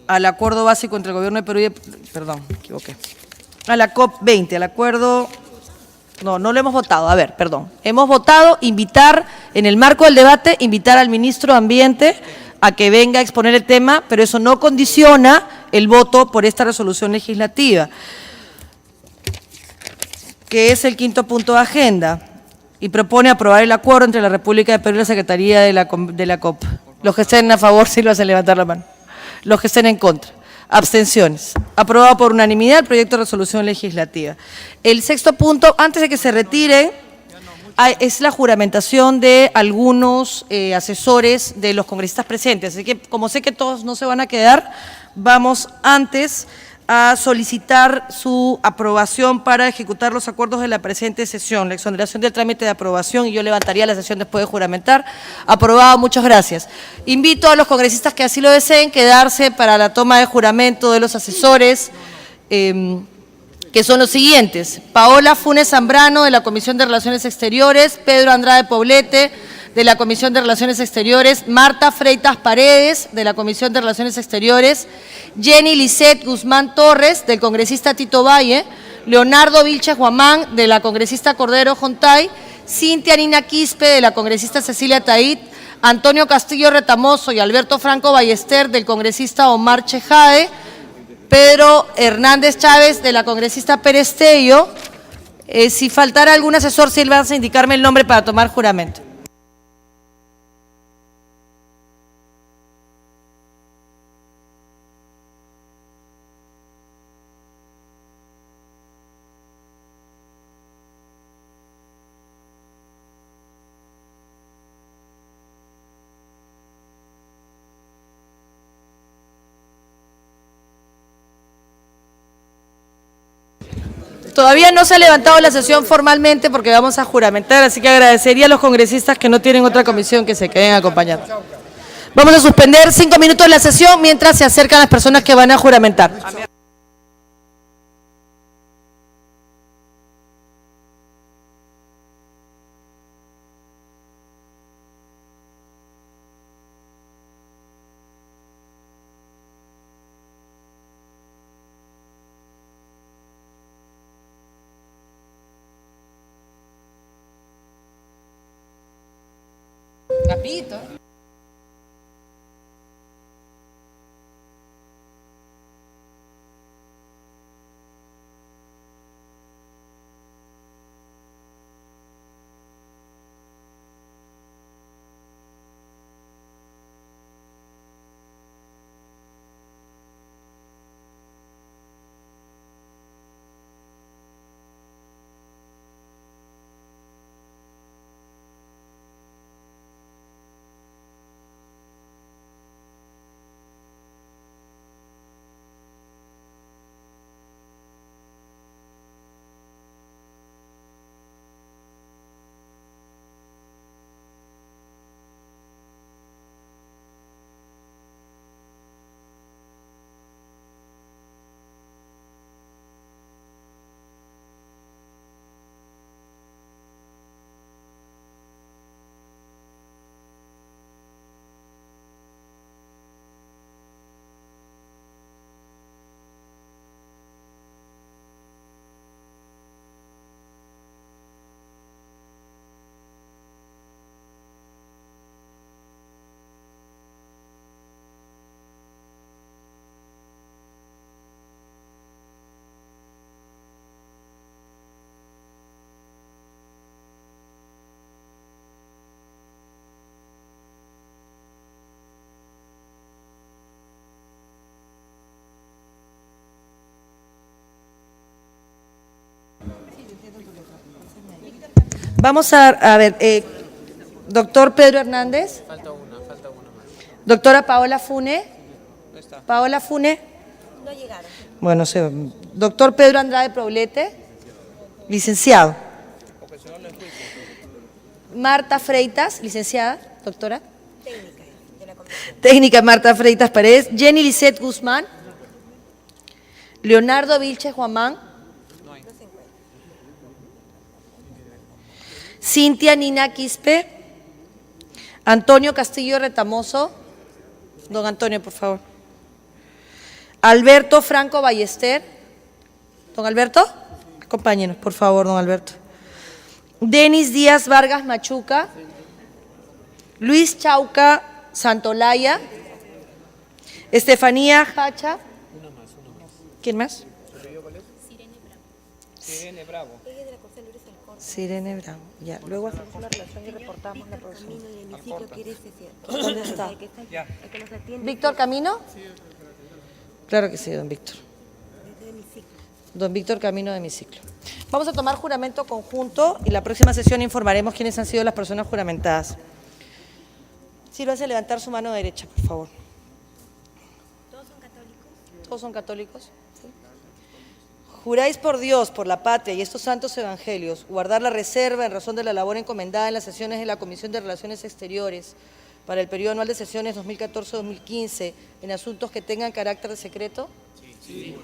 al acuerdo básico entre el gobierno de Perú y perdón, me equivoqué. A la COP20, al acuerdo. No lo hemos votado. A ver, perdón. Hemos votado invitar, en el marco del debate, invitar al ministro de Ambiente a que venga a exponer el tema, pero eso no condiciona el voto por esta resolución legislativa, que es el quinto punto de agenda, y propone aprobar el acuerdo entre la República de Perú y la Secretaría de la COP. Los que estén a favor, sí lo hacen levantar la mano. Los que estén en contra. Abstenciones. Aprobado por unanimidad el proyecto de resolución legislativa. El sexto punto, antes de que se retiren, es la juramentación de algunos asesores de los congresistas presentes. Así que, como sé que todos no se van a quedar, vamos antes a solicitar su aprobación para ejecutar los acuerdos de la presente sesión, la exoneración del trámite de aprobación, y yo levantaría la sesión después de juramentar. Aprobado, muchas gracias. Invito a los congresistas que así lo deseen quedarse para la toma de juramento de los asesores, que son los siguientes: Paola Funes Zambrano, de la Comisión de Relaciones Exteriores; Pedro Andrade Poblete, de la Comisión de Relaciones Exteriores; Marta Freitas Paredes, de la Comisión de Relaciones Exteriores; Jenny Lisset Guzmán Torres, del congresista Tito Valle, Leonardo Vilches Guamán, de la congresista Cordero Jontay, Cintia Nina Quispe, de la congresista Cecilia Tait, Antonio Castillo Retamoso y Alberto Franco Ballester, del congresista Omar Chejade, Pedro Hernández Chávez, de la congresista Pérez Tello. Si faltara algún asesor, si él va a indicarme el nombre para tomar juramento. Todavía no se ha levantado la sesión formalmente porque vamos a juramentar, así que agradecería a los congresistas que no tienen otra comisión que se queden acompañando. Vamos a suspender 5 minutos la sesión mientras se acercan las personas que van a juramentar. Capito. Vamos a ver, doctor Pedro Hernández. Falta una más. Doctora Paola Fune. ¿Dónde está? Paola Fune. No llegaron. Bueno, doctor Pedro Andrade Problete, licenciado. Marta Freitas, licenciada, doctora. Técnica de la comisión. Técnica Marta Freitas Paredes. Jenny Lisset Guzmán. Leonardo Vilches Guamán. Cintia Nina Quispe, Antonio Castillo Retamoso, don Antonio, por favor. Alberto Franco Ballester, don Alberto, acompáñenos, por favor, don Alberto. Denis Díaz Vargas Machuca, Luis Chauca Santolaya, Estefanía Hacha. ¿Quién más? Sirene Bravo. Sirene Bravo. Ya, luego hacemos una relación y reportamos la próxima. ¿Dónde está? ¿Víctor Camino? Claro que sí, don Víctor. Don Víctor Camino de Hemiciclo. Vamos a tomar juramento conjunto y la próxima sesión informaremos quiénes han sido las personas juramentadas. Sírvase a levantar su mano derecha, por favor. ¿Todos son católicos? ¿Todos son católicos? ¿Sí? Juráis por Dios, por la patria y estos santos evangelios, guardar la reserva en razón de la labor encomendada en las sesiones de la Comisión de Relaciones Exteriores para el periodo anual de sesiones 2014-2015 en asuntos que tengan carácter de secreto? Sí.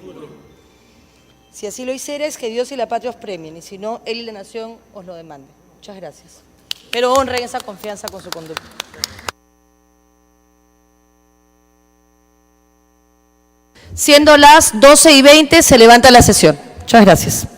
Si así lo hicieres, que Dios y la patria os premien, y si no, Él y la nación os lo demanden. Muchas gracias. Pero honren esa confianza con su conducta. Siendo las 12:20, se levanta la sesión. Muchas gracias.